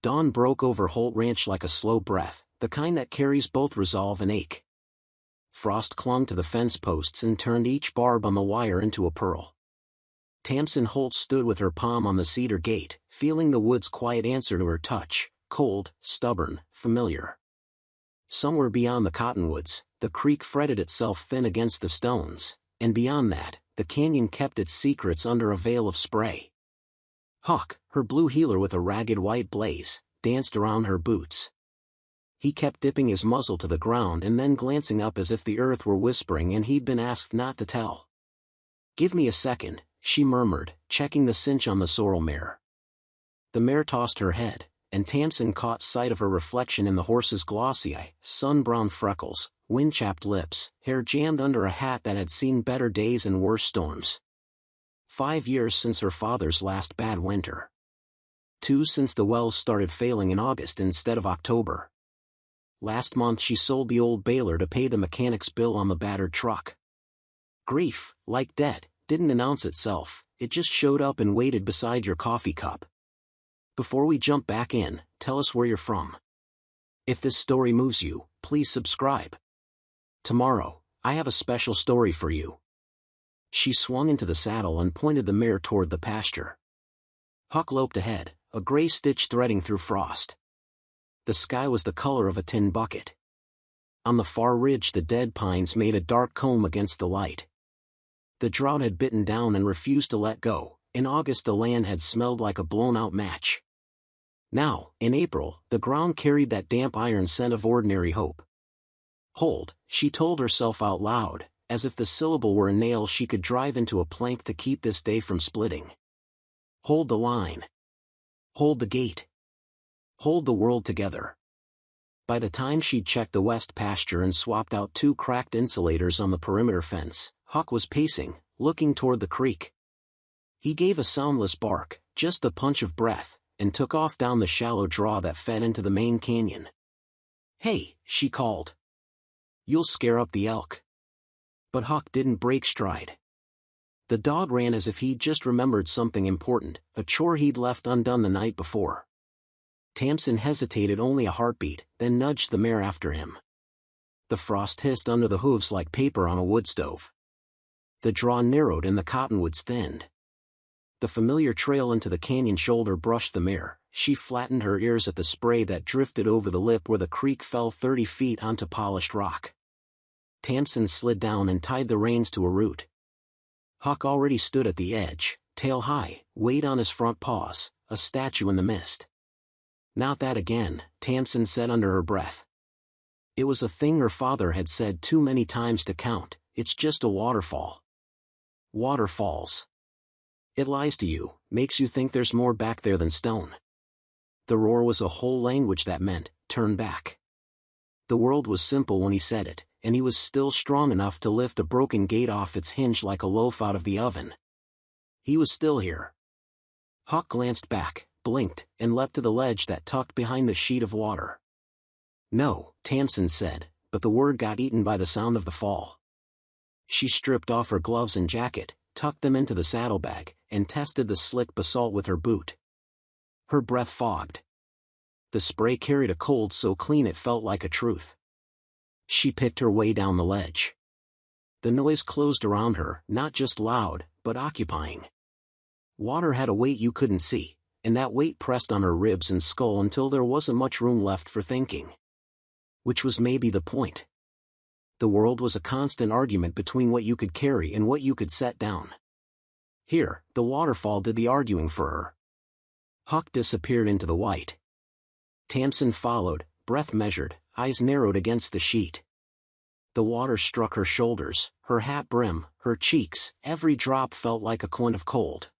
Dawn broke over Holt Ranch like a slow breath, the kind that carries both resolve and ache. Frost clung to the fence posts and turned each barb on the wire into a pearl. Tamsin Holt stood with her palm on the cedar gate, feeling the wood's quiet answer to her touch, cold, stubborn, familiar. Somewhere beyond the cottonwoods, the creek fretted itself thin against the stones, and beyond that, the canyon kept its secrets under a veil of spray. Huck, her blue heeler with a ragged white blaze, danced around her boots. He kept dipping his muzzle to the ground and then glancing up as if the earth were whispering and he'd been asked not to tell. "Give me a second," she murmured, checking the cinch on the sorrel mare. The mare tossed her head, and Tamsin caught sight of her reflection in the horse's glossy eye, sun-brown freckles, wind-chapped lips, hair jammed under a hat that had seen better days and worse storms. 5 years since her father's last bad winter. 2 since the wells started failing in August instead of October. Last month she sold the old baler to pay the mechanic's bill on the battered truck. Grief, like debt, didn't announce itself, it just showed up and waited beside your coffee cup. Before we jump back in, tell us where you're from. If this story moves you, please subscribe. Tomorrow, I have a special story for you. She swung into the saddle and pointed the mare toward the pasture. Huck loped ahead, a gray stitch threading through frost. The sky was the color of a tin bucket. On the far ridge the dead pines made a dark comb against the light. The drought had bitten down and refused to let go. In August the land had smelled like a blown-out match. Now, in April, the ground carried that damp iron scent of ordinary hope. Hold, she told herself out loud, as if the syllable were a nail she could drive into a plank to keep this day from splitting. Hold the line. Hold the gate. Hold the world together. By the time she'd checked the west pasture and swapped out 2 cracked insulators on the perimeter fence, Huck was pacing, looking toward the creek. He gave a soundless bark, just the punch of breath, and took off down the shallow draw that fed into the main canyon. "Hey," she called. "You'll scare up the elk." But Huck didn't break stride. The dog ran as if he'd just remembered something important, a chore he'd left undone the night before. Tamsin hesitated only a heartbeat, then nudged the mare after him. The frost hissed under the hooves like paper on a wood stove. The draw narrowed and the cottonwoods thinned. The familiar trail into the canyon shoulder brushed the mare. She flattened her ears at the spray that drifted over the lip where the creek fell 30 feet onto polished rock. Tamsin slid down and tied the reins to a root. Huck already stood at the edge, tail high, weight on his front paws, a statue in the mist. "Not that again," Tamsin said under her breath. It was a thing her father had said too many times to count, "It's just a waterfall." Waterfalls. It lies to you, makes you think there's more back there than stone. The roar was a whole language that meant, turn back. The world was simple when he said it, and he was still strong enough to lift a broken gate off its hinge like a loaf out of the oven. He was still here. Huck glanced back, blinked, and leapt to the ledge that tucked behind the sheet of water. "No," Tamsin said, but the word got eaten by the sound of the fall. She stripped off her gloves and jacket, tucked them into the saddlebag, and tested the slick basalt with her boot. Her breath fogged. The spray carried a cold so clean it felt like a truth. She picked her way down the ledge. The noise closed around her, not just loud, but occupying. Water had a weight you couldn't see, and that weight pressed on her ribs and skull until there wasn't much room left for thinking. Which was maybe the point. The world was a constant argument between what you could carry and what you could set down. Here, the waterfall did the arguing for her. Huck disappeared into the white. Tamsin followed, breath measured, eyes narrowed against the sheet. The water struck her shoulders, her hat brim, her cheeks, every drop felt like a coin of cold.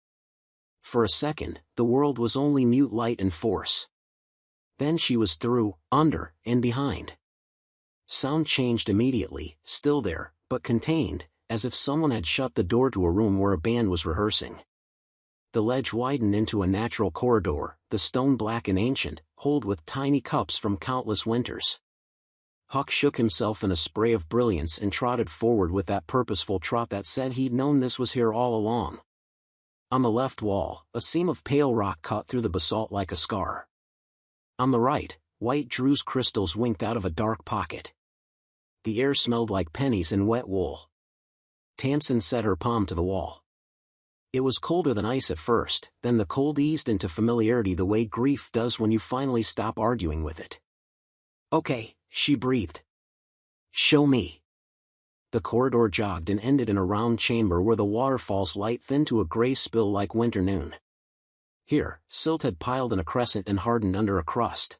For a second, the world was only mute light and force. Then she was through, under, and behind. Sound changed immediately, still there, but contained, as if someone had shut the door to a room where a band was rehearsing. The ledge widened into a natural corridor, the stone black and ancient, holed with tiny cups from countless winters. Huck shook himself in a spray of brilliance and trotted forward with that purposeful trot that said he'd known this was here all along. On the left wall, a seam of pale rock cut through the basalt like a scar. On the right, white Drew's crystals winked out of a dark pocket. The air smelled like pennies and wet wool. Tamsin set her palm to the wall. It was colder than ice at first, then the cold eased into familiarity the way grief does when you finally stop arguing with it. "Okay," she breathed. "Show me." The corridor jogged and ended in a round chamber where the waterfall's light thinned to a gray spill like winter noon. Here, silt had piled in a crescent and hardened under a crust.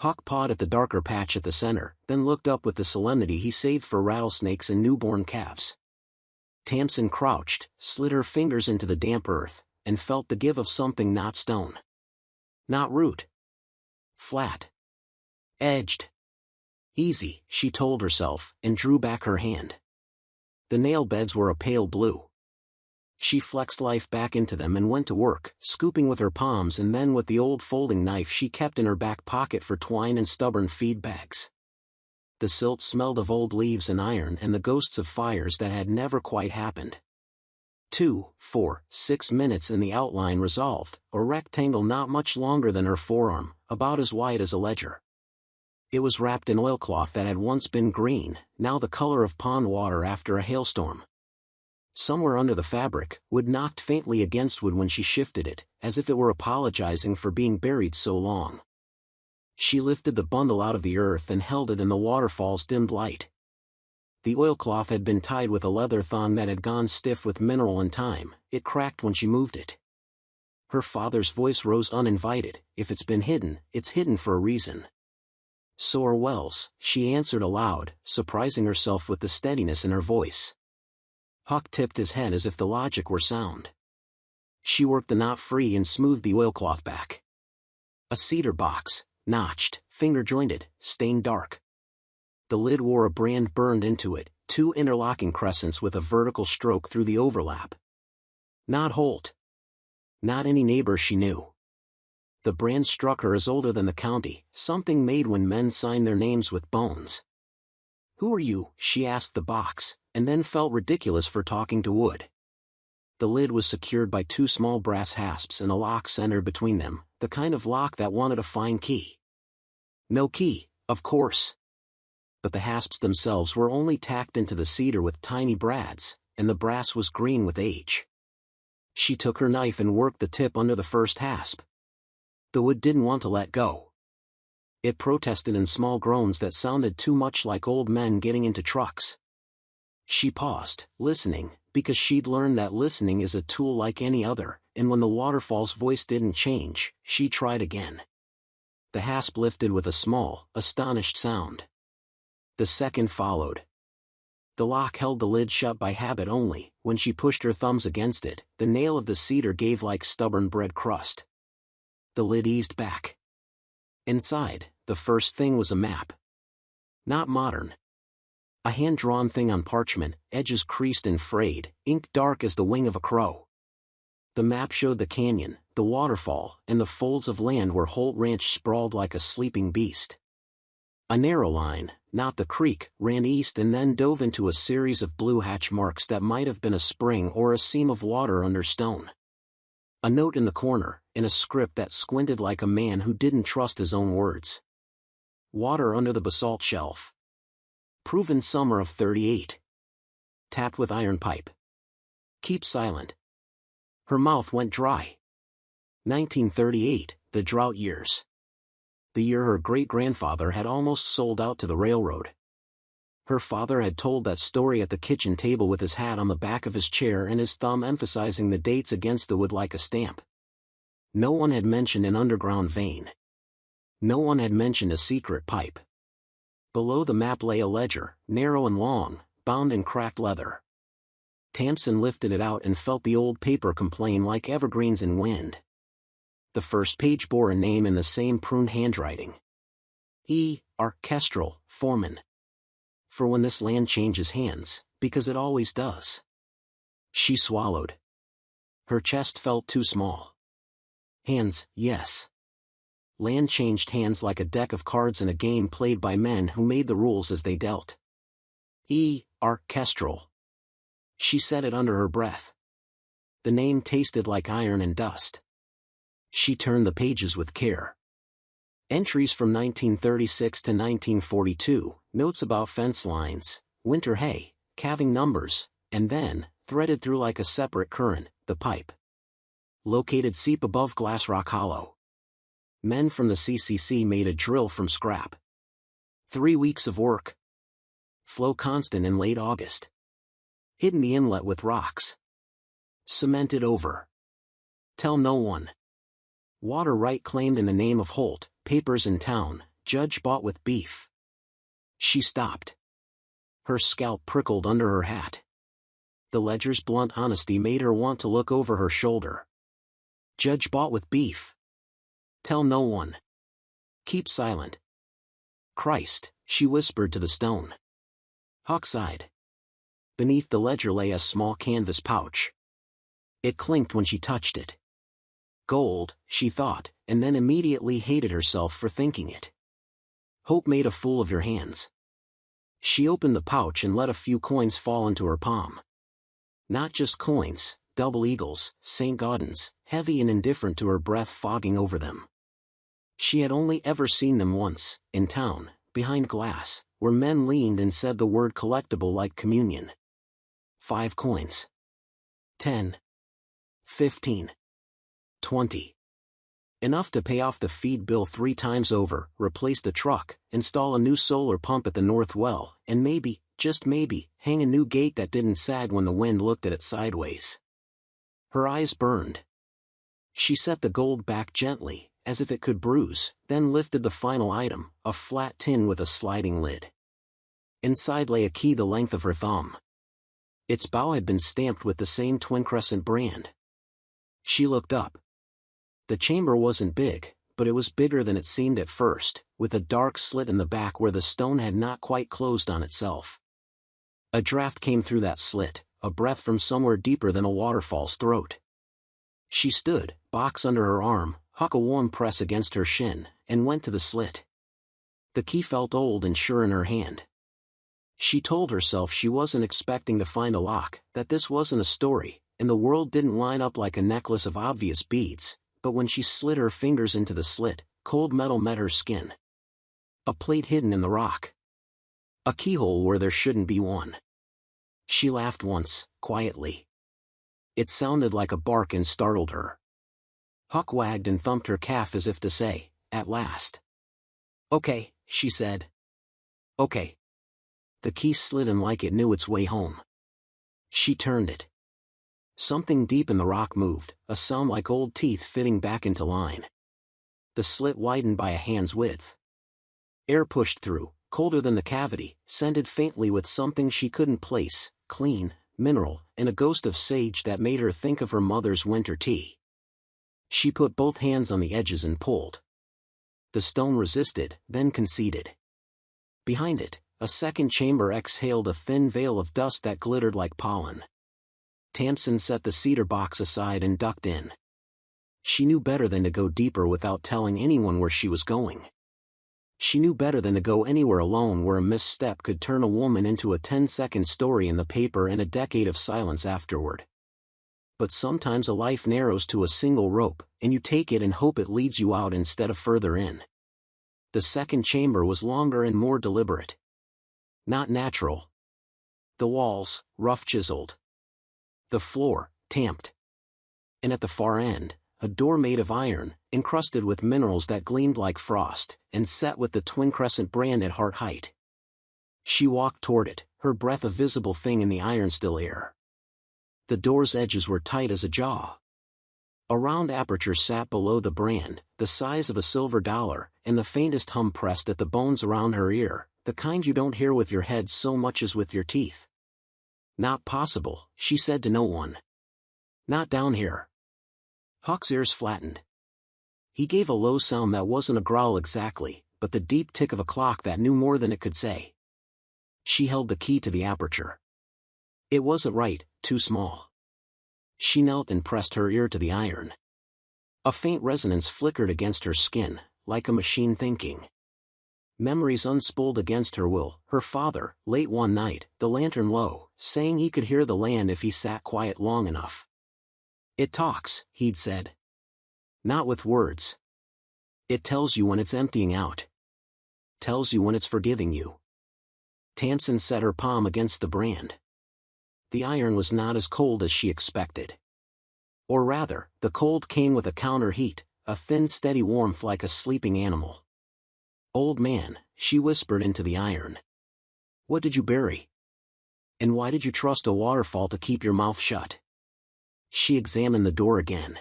Huck pawed at the darker patch at the center, then looked up with the solemnity he saved for rattlesnakes and newborn calves. Tamsin crouched, slid her fingers into the damp earth, and felt the give of something not stone. Not root. Flat. Edged. Easy, she told herself, and drew back her hand. The nail beds were a pale blue. She flexed life back into them and went to work, scooping with her palms and then with the old folding knife she kept in her back pocket for twine and stubborn feed bags. The silt smelled of old leaves and iron and the ghosts of fires that had never quite happened. 2, 4, 6 minutes and the outline resolved, a rectangle not much longer than her forearm, about as wide as a ledger. It was wrapped in oilcloth that had once been green, now the color of pond water after a hailstorm. Somewhere under the fabric, wood knocked faintly against wood when she shifted it, as if it were apologizing for being buried so long. She lifted the bundle out of the earth and held it in the waterfall's dimmed light. The oilcloth had been tied with a leather thong that had gone stiff with mineral and time. It cracked when she moved it. Her father's voice rose uninvited. "If it's been hidden, it's hidden for a reason." "So are wells," she answered aloud, surprising herself with the steadiness in her voice. Huck tipped his head as if the logic were sound. She worked the knot free and smoothed the oilcloth back. A cedar box, notched, finger-jointed, stained dark. The lid wore a brand burned into it, 2 interlocking crescents with a vertical stroke through the overlap. Not Holt. Not any neighbor she knew. The brand struck her as older than the county, something made when men signed their names with bones. "Who are you?" she asked the box, and then felt ridiculous for talking to wood. The lid was secured by 2 small brass hasps and a lock centered between them, the kind of lock that wanted a fine key. No key, of course. But the hasps themselves were only tacked into the cedar with tiny brads, and the brass was green with age. She took her knife and worked the tip under the first hasp. The wood didn't want to let go. It protested in small groans that sounded too much like old men getting into trucks. She paused, listening, because she'd learned that listening is a tool like any other, and when the waterfall's voice didn't change, she tried again. The hasp lifted with a small, astonished sound. The second followed. The lock held the lid shut by habit only. When she pushed her thumbs against it, the nail of the cedar gave like stubborn bread crust. The lid eased back. Inside, the first thing was a map. Not modern. A hand-drawn thing on parchment, edges creased and frayed, ink dark as the wing of a crow. The map showed the canyon, the waterfall, and the folds of land where Holt Ranch sprawled like a sleeping beast. A narrow line, not the creek, ran east and then dove into a series of blue hatch marks that might have been a spring or a seam of water under stone. A note in the corner, in a script that squinted like a man who didn't trust his own words. Water under the basalt shelf. Proven summer of 38. Tapped with iron pipe. Keep silent. Her mouth went dry. 1938, the drought years. The year her great-grandfather had almost sold out to the railroad. Her father had told that story at the kitchen table with his hat on the back of his chair and his thumb emphasizing the dates against the wood like a stamp. No one had mentioned an underground vein. No one had mentioned a secret pipe. Below the map lay a ledger, narrow and long, bound in cracked leather. Tamsin lifted it out and felt the old paper complain like evergreens in wind. The first page bore a name in the same pruned handwriting. E. Orchestral, Foreman. For when this land changes hands, because it always does. She swallowed. Her chest felt too small. Hands, yes. Land changed hands like a deck of cards in a game played by men who made the rules as they dealt. E. Orchestral. She said it under her breath. The name tasted like iron and dust. She turned the pages with care. Entries from 1936 to 1942, notes about fence lines, winter hay, calving numbers, and then, threaded through like a separate current, the pipe. Located seep above Glass Rock Hollow. Men from the CCC made a drill from scrap. 3 weeks of work. Flow constant in late August. Hidden the inlet with rocks. Cemented over. Tell no one. Water right claimed in the name of Holt, papers in town, judge bought with beef. She stopped. Her scalp prickled under her hat. The ledger's blunt honesty made her want to look over her shoulder. Judge bought with beef. Tell no one. Keep silent. Christ, she whispered to the stone. Huck sighed. Beneath the ledger lay a small canvas pouch. It clinked when she touched it. Gold, she thought, and then immediately hated herself for thinking it. Hope made a fool of your hands. She opened the pouch and let a few coins fall into her palm. Not just coins, double eagles, St. Gaudens, heavy and indifferent to her breath fogging over them. She had only ever seen them once, in town, behind glass, where men leaned and said the word collectible like communion. 5 coins. 10. 15. 20. Enough to pay off the feed bill 3 times over, replace the truck, install a new solar pump at the north well, and maybe, just maybe, hang a new gate that didn't sag when the wind looked at it sideways. Her eyes burned. She set the gold back gently, as if it could bruise, then lifted the final item, a flat tin with a sliding lid. Inside lay a key the length of her thumb. Its bow had been stamped with the same twin crescent brand. She looked up. The chamber wasn't big, but it was bigger than it seemed at first, with a dark slit in the back where the stone had not quite closed on itself. A draft came through that slit, a breath from somewhere deeper than a waterfall's throat. She stood, box under her arm, Huck a warm press against her shin, and went to the slit. The key felt old and sure in her hand. She told herself she wasn't expecting to find a lock, that this wasn't a story, and the world didn't line up like a necklace of obvious beads, but when she slid her fingers into the slit, cold metal met her skin. A plate hidden in the rock. A keyhole where there shouldn't be one. She laughed once, quietly. It sounded like a bark and startled her. Huck wagged and thumped her calf as if to say, at last. Okay, she said. Okay. The key slid in like it knew its way home. She turned it. Something deep in the rock moved, a sound like old teeth fitting back into line. The slit widened by a hand's width. Air pushed through, colder than the cavity, scented faintly with something she couldn't place, clean, mineral, and a ghost of sage that made her think of her mother's winter tea. She put both hands on the edges and pulled. The stone resisted, then conceded. Behind it, a second chamber exhaled a thin veil of dust that glittered like pollen. Tamsin set the cedar box aside and ducked in. She knew better than to go deeper without telling anyone where she was going. She knew better than to go anywhere alone where a misstep could turn a woman into a 10-second story in the paper and a decade of silence afterward. But sometimes a life narrows to a single rope, and you take it and hope it leads you out instead of further in. The second chamber was longer and more deliberate. Not natural. The walls, rough chiseled. The floor, tamped. And at the far end, a door made of iron, encrusted with minerals that gleamed like frost, and set with the twin crescent brand at heart height. She walked toward it, her breath a visible thing in the iron-still air. The door's edges were tight as a jaw. A round aperture sat below the brand, the size of a silver dollar, and the faintest hum pressed at the bones around her ear, the kind you don't hear with your head so much as with your teeth. Not possible, she said to no one. Not down here. Huck's ears flattened. He gave a low sound that wasn't a growl exactly, but the deep tick of a clock that knew more than it could say. She held the key to the aperture. It wasn't right, too small. She knelt and pressed her ear to the iron. A faint resonance flickered against her skin, like a machine thinking. Memories unspooled against her will, her father, late one night, the lantern low, saying he could hear the land if he sat quiet long enough. It talks, he'd said. Not with words. It tells you when it's emptying out. Tells you when it's forgiving you. Tamsin set her palm against the brand. The iron was not as cold as she expected. Or rather, the cold came with a counter heat, a thin steady warmth like a sleeping animal. "Old man," she whispered into the iron. "What did you bury? And why did you trust a waterfall to keep your mouth shut?" She examined the door again.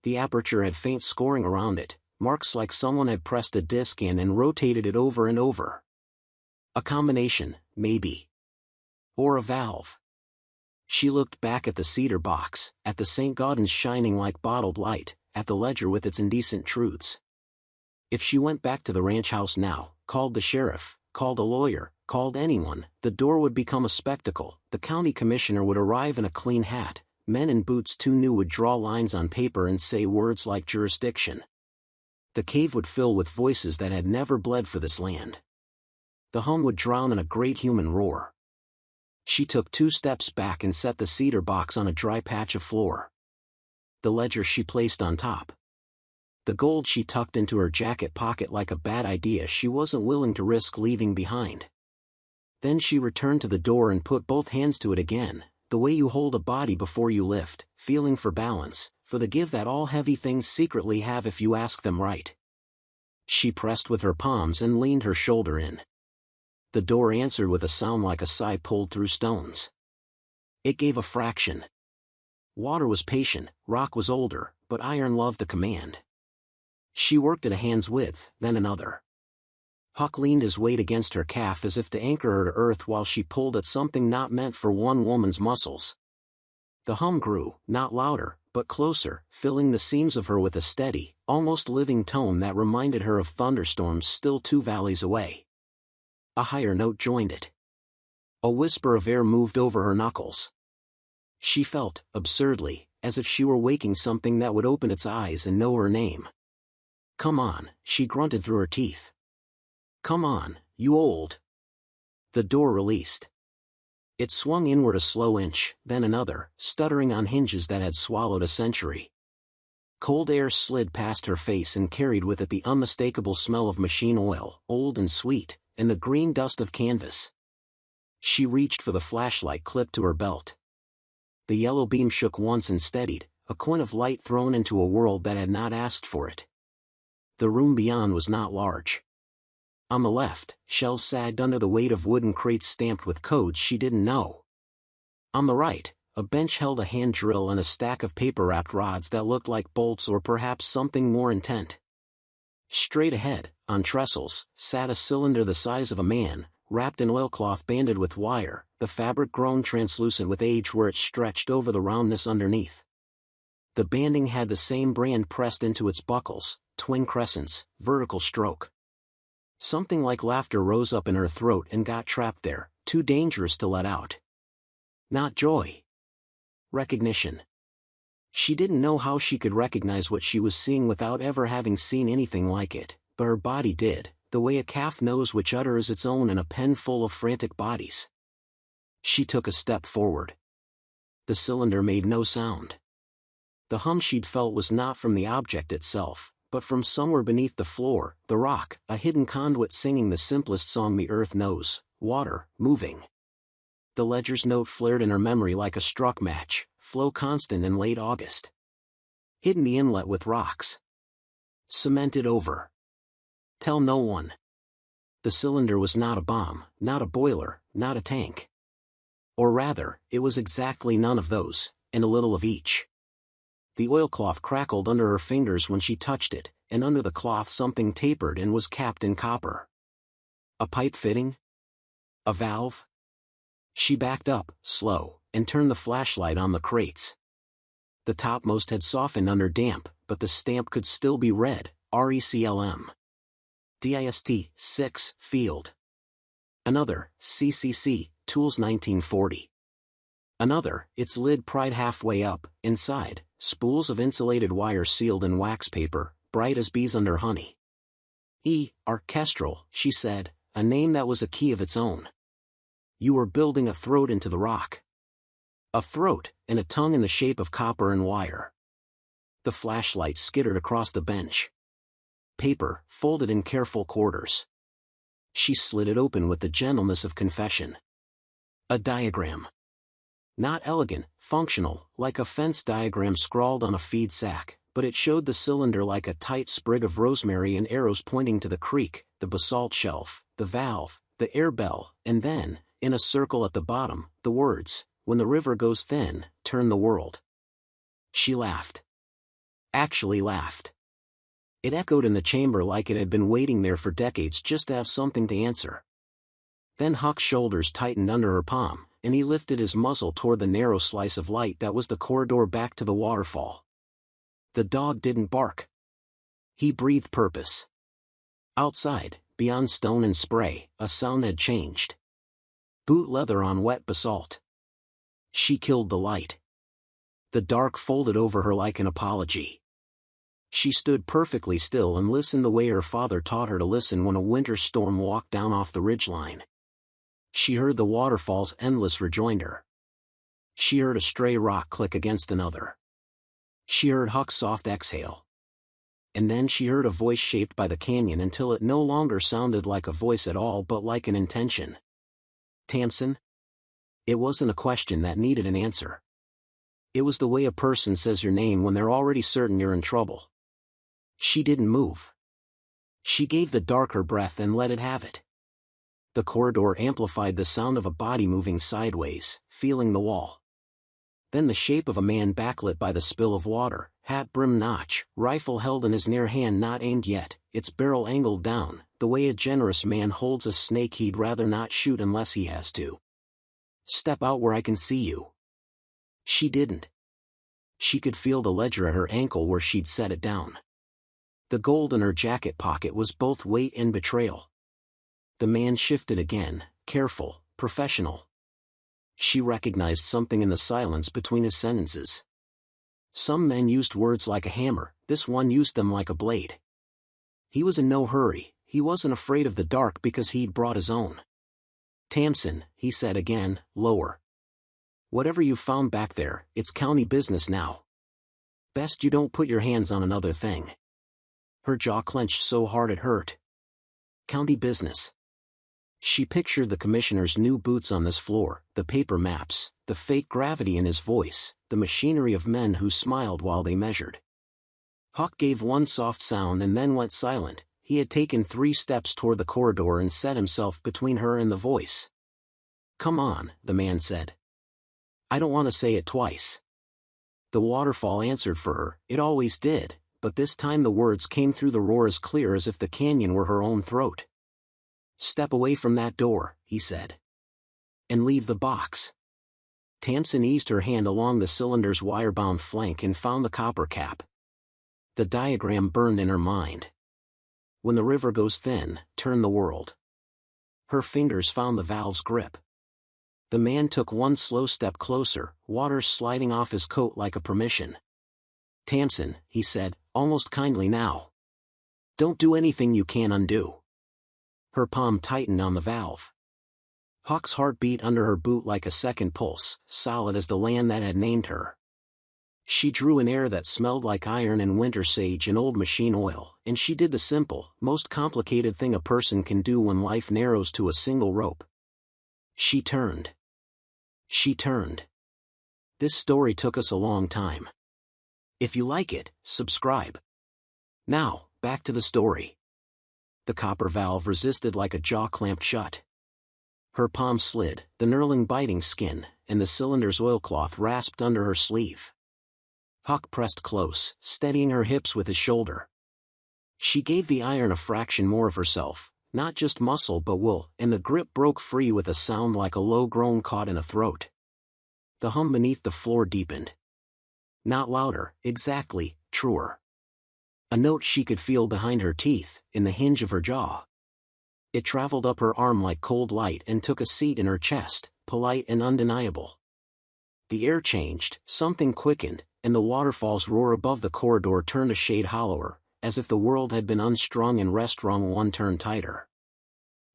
The aperture had faint scoring around it, marks like someone had pressed a disc in and rotated it over and over. A combination, maybe. Or a valve. She looked back at the cedar box, at the St. Gaudens shining like bottled light, at the ledger with its indecent truths. If she went back to the ranch house now, called the sheriff, called a lawyer, called anyone, the door would become a spectacle. The county commissioner would arrive in a clean hat, men in boots too new would draw lines on paper and say words like jurisdiction. The cave would fill with voices that had never bled for this land. The hum would drown in a great human roar. She took 2 steps back and set the cedar box on a dry patch of floor. The ledger she placed on top. The gold she tucked into her jacket pocket like a bad idea she wasn't willing to risk leaving behind. Then she returned to the door and put both hands to it again, the way you hold a body before you lift, feeling for balance, for the give that all heavy things secretly have if you ask them right. She pressed with her palms and leaned her shoulder in. The door answered with a sound like a sigh pulled through stones. It gave a fraction. Water was patient, rock was older, but iron loved a command. She worked at a hand's width, then another. Huck leaned his weight against her calf as if to anchor her to earth while she pulled at something not meant for one woman's muscles. The hum grew, not louder, but closer, filling the seams of her with a steady, almost living tone that reminded her of thunderstorms still 2 valleys away. A higher note joined it. A whisper of air moved over her knuckles. She felt, absurdly, as if she were waking something that would open its eyes and know her name. "Come on," she grunted through her teeth. "Come on, you old." The door released. It swung inward a slow inch, then another, stuttering on hinges that had swallowed a century. Cold air slid past her face and carried with it the unmistakable smell of machine oil, old and sweet, and the green dust of canvas. She reached for the flashlight clipped to her belt. The yellow beam shook once and steadied, a coin of light thrown into a world that had not asked for it. The room beyond was not large. On the left, shelves sagged under the weight of wooden crates stamped with codes she didn't know. On the right, a bench held a hand drill and a stack of paper-wrapped rods that looked like bolts or perhaps something more intent. Straight ahead, on trestles, sat a cylinder the size of a man, wrapped in oilcloth banded with wire, the fabric grown translucent with age where it stretched over the roundness underneath. The banding had the same brand pressed into its buckles, twin crescents, vertical stroke. Something like laughter rose up in her throat and got trapped there, too dangerous to let out. Not joy. Recognition. She didn't know how she could recognize what she was seeing without ever having seen anything like it, but her body did, the way a calf knows which udder is its own in a pen full of frantic bodies. She took a step forward. The cylinder made no sound. The hum she'd felt was not from the object itself, but from somewhere beneath the floor, the rock, a hidden conduit singing the simplest song the earth knows, water, moving. The ledger's note flared in her memory like a struck match, flow constant in late August. Hidden the inlet with rocks. Cemented over. Tell no one. The cylinder was not a bomb, not a boiler, not a tank. Or rather, it was exactly none of those, and a little of each. The oilcloth crackled under her fingers when she touched it, and under the cloth something tapered and was capped in copper. A pipe fitting? A valve? She backed up, slow, and turned the flashlight on the crates. The topmost had softened under damp, but the stamp could still be read, RECLM. DIST, 6, Field. Another, CCC, Tools 1940. Another, its lid pried halfway up, inside, spools of insulated wire sealed in wax paper, bright as bees under honey. Orchestral, she said, a name that was a key of its own. You were building a throat into the rock. A throat, and a tongue in the shape of copper and wire. The flashlight skittered across the bench. paper, folded in careful quarters. She slid it open with the gentleness of confession. A diagram. Not elegant, functional, like a fence diagram scrawled on a feed sack, but it showed the cylinder like a tight sprig of rosemary and arrows pointing to the creek, the basalt shelf, the valve, the air bell, and then, in a circle at the bottom, the words, "When the river goes thin, turn the world." She laughed. Actually laughed. It echoed in the chamber like it had been waiting there for decades just to have something to answer. Then Huck's shoulders tightened under her palm, and he lifted his muzzle toward the narrow slice of light that was the corridor back to the waterfall. The dog didn't bark. He breathed purpose. Outside, beyond stone and spray, a sound had changed. Boot leather on wet basalt. She killed the light. The dark folded over her like an apology. She stood perfectly still and listened the way her father taught her to listen when a winter storm walked down off the ridgeline. She heard the waterfall's endless rejoinder. She heard a stray rock click against another. She heard Huck's soft exhale. And then she heard a voice shaped by the canyon until it no longer sounded like a voice at all but like an intention. "Tamsin?" It wasn't a question that needed an answer. It was the way a person says your name when they're already certain you're in trouble. She didn't move. She gave the dark her breath and let it have it. The corridor amplified the sound of a body moving sideways, feeling the wall. Then the shape of a man backlit by the spill of water, hat brim notch, rifle held in his near hand not aimed yet, its barrel angled down, the way a generous man holds a snake he'd rather not shoot unless he has to. "Step out where I can see you." She didn't. She could feel the ledger at her ankle where she'd set it down. The gold in her jacket pocket was both weight and betrayal. The man shifted again, careful, professional. She recognized something in the silence between his sentences. Some men used words like a hammer, this one used them like a blade. He was in no hurry, he wasn't afraid of the dark because he'd brought his own. "Tamsin," he said again, lower. "Whatever you found back there, it's county business now. Best you don't put your hands on another thing." Her jaw clenched so hard it hurt. County business. She pictured the commissioner's new boots on this floor, the paper maps, the fake gravity in his voice, the machinery of men who smiled while they measured. Huck gave one soft sound and then went silent. He had taken 3 steps toward the corridor and set himself between her and the voice. "Come on," the man said. "I don't want to say it twice." The waterfall answered for her, it always did, but this time the words came through the roar as clear as if the canyon were her own throat. "Step away from that door," he said. "And leave the box." Tamsin eased her hand along the cylinder's wire-bound flank and found the copper cap. The diagram burned in her mind. "When the river goes thin, turn the world." Her fingers found the valve's grip. The man took one slow step closer, water sliding off his coat like a permission. "Tamsin," he said, almost kindly now. "Don't do anything you can't undo." Her palm tightened on the valve. Huck's heart beat under her boot like a second pulse, solid as the land that had named her. She drew an air that smelled like iron and winter sage and old machine oil, and she did the simple, most complicated thing a person can do when life narrows to a single rope. She turned. She turned. This story took us a long time. If you like it, subscribe. Now, back to the story. The copper valve resisted like a jaw clamped shut. Her palm slid, the knurling biting skin, and the cylinder's oilcloth rasped under her sleeve. Huck pressed close, steadying her hips with his shoulder. She gave the iron a fraction more of herself, not just muscle but wool, and the grip broke free with a sound like a low groan caught in a throat. The hum beneath the floor deepened. Not louder, exactly, truer. A note she could feel behind her teeth, in the hinge of her jaw. It traveled up her arm like cold light and took a seat in her chest, polite and undeniable. The air changed, something quickened, and the waterfall's roar above the corridor turned a shade hollower, as if the world had been unstrung and rest-rung one turn tighter.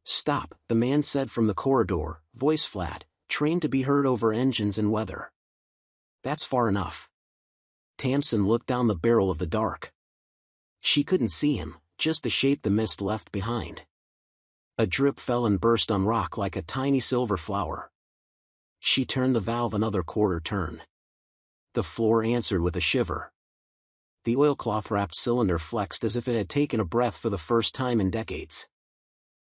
"Stop," the man said from the corridor, voice flat, trained to be heard over engines and weather. "That's far enough." Tamsin looked down the barrel of the dark. She couldn't see him, just the shape the mist left behind. A drip fell and burst on rock like a tiny silver flower. She turned the valve another quarter turn. The floor answered with a shiver. The oilcloth-wrapped cylinder flexed as if it had taken a breath for the first time in decades.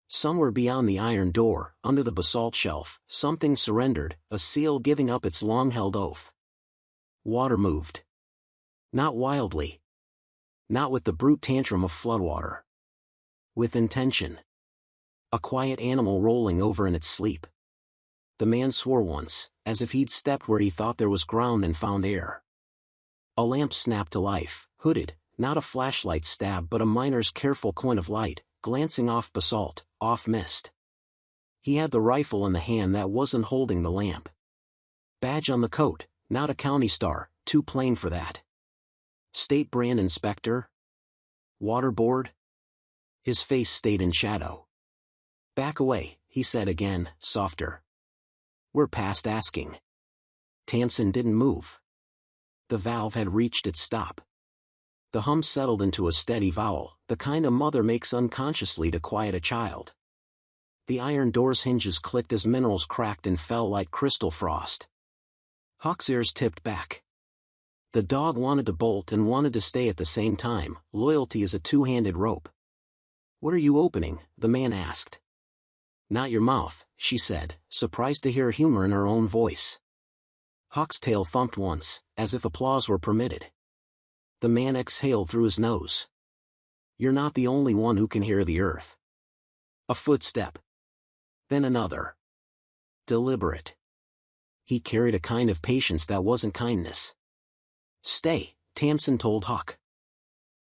Somewhere beyond the iron door, under the basalt shelf, something surrendered, a seal giving up its long-held oath. Water moved. Not wildly. Not with the brute tantrum of floodwater. With intention. A quiet animal rolling over in its sleep. The man swore once, as if he'd stepped where he thought there was ground and found air. A lamp snapped to life, hooded, not a flashlight stab but a miner's careful coin of light, glancing off basalt, off mist. He had the rifle in the hand that wasn't holding the lamp. Badge on the coat, not a county star, too plain for that. State brand inspector? Water board? His face stayed in shadow. Back away, he said again, softer. We're past asking. Tamsin didn't move. The valve had reached its stop. The hum settled into a steady vowel, the kind a mother makes unconsciously to quiet a child. The iron door's hinges clicked as minerals cracked and fell like crystal frost. Huck's ears tipped back. The dog wanted to bolt and wanted to stay at the same time. Loyalty is a two-handed rope. What are you opening? The man asked. Not your mouth, she said, surprised to hear humor in her own voice. Huck's tail thumped once, as if applause were permitted. The man exhaled through his nose. You're not the only one who can hear the earth. A footstep. Then another. Deliberate. He carried a kind of patience that wasn't kindness. Stay, Tamsin told Huck.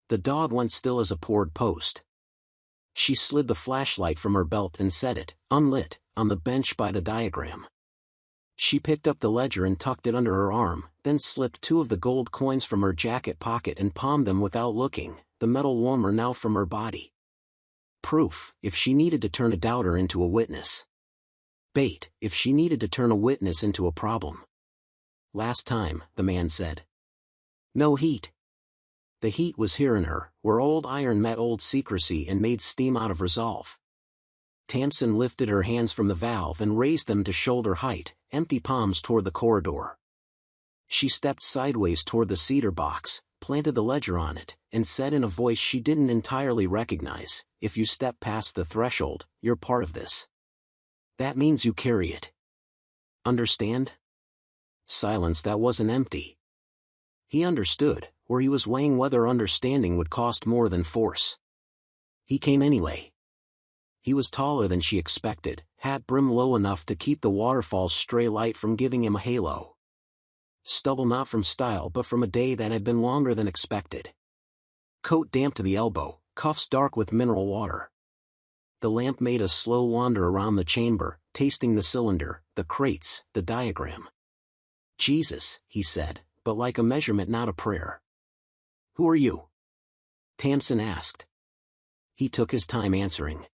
The dog went still as a poured post. She slid the flashlight from her belt and set it, unlit, on the bench by the diagram. She picked up the ledger and tucked it under her arm, then slipped 2 of the gold coins from her jacket pocket and palmed them without looking, the metal warmer now from her body. Proof, if she needed to turn a doubter into a witness. Bait, if she needed to turn a witness into a problem. Last time, the man said. No heat. The heat was here in her, where old iron met old secrecy and made steam out of resolve. Tamsin lifted her hands from the valve and raised them to shoulder height, empty palms toward the corridor. She stepped sideways toward the cedar box, planted the ledger on it, and said in a voice she didn't entirely recognize, if you step past the threshold, you're part of this. That means you carry it. Understand? Silence that wasn't empty. He understood, or he was weighing whether understanding would cost more than force. He came anyway. He was taller than she expected, hat brim low enough to keep the waterfall's stray light from giving him a halo. Stubble not from style but from a day that had been longer than expected. Coat damp to the elbow, cuffs dark with mineral water. The lamp made a slow wander around the chamber, tasting the cylinder, the crates, the diagram. Jesus, he said, but like a measurement not a prayer. Who are you? Tamsin asked. He took his time answering.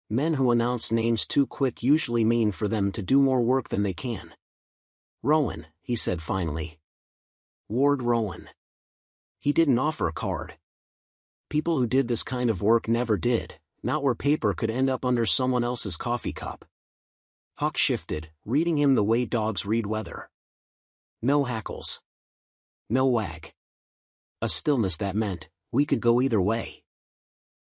Men who announce names too quick usually mean for them to do more work than they can. Rowan, he said finally. Ward Rowan. He didn't offer a card. People who did this kind of work never did, not where paper could end up under someone else's coffee cup. Huck shifted, reading him the way dogs read weather. No hackles. No wag. A stillness that meant, we could go either way.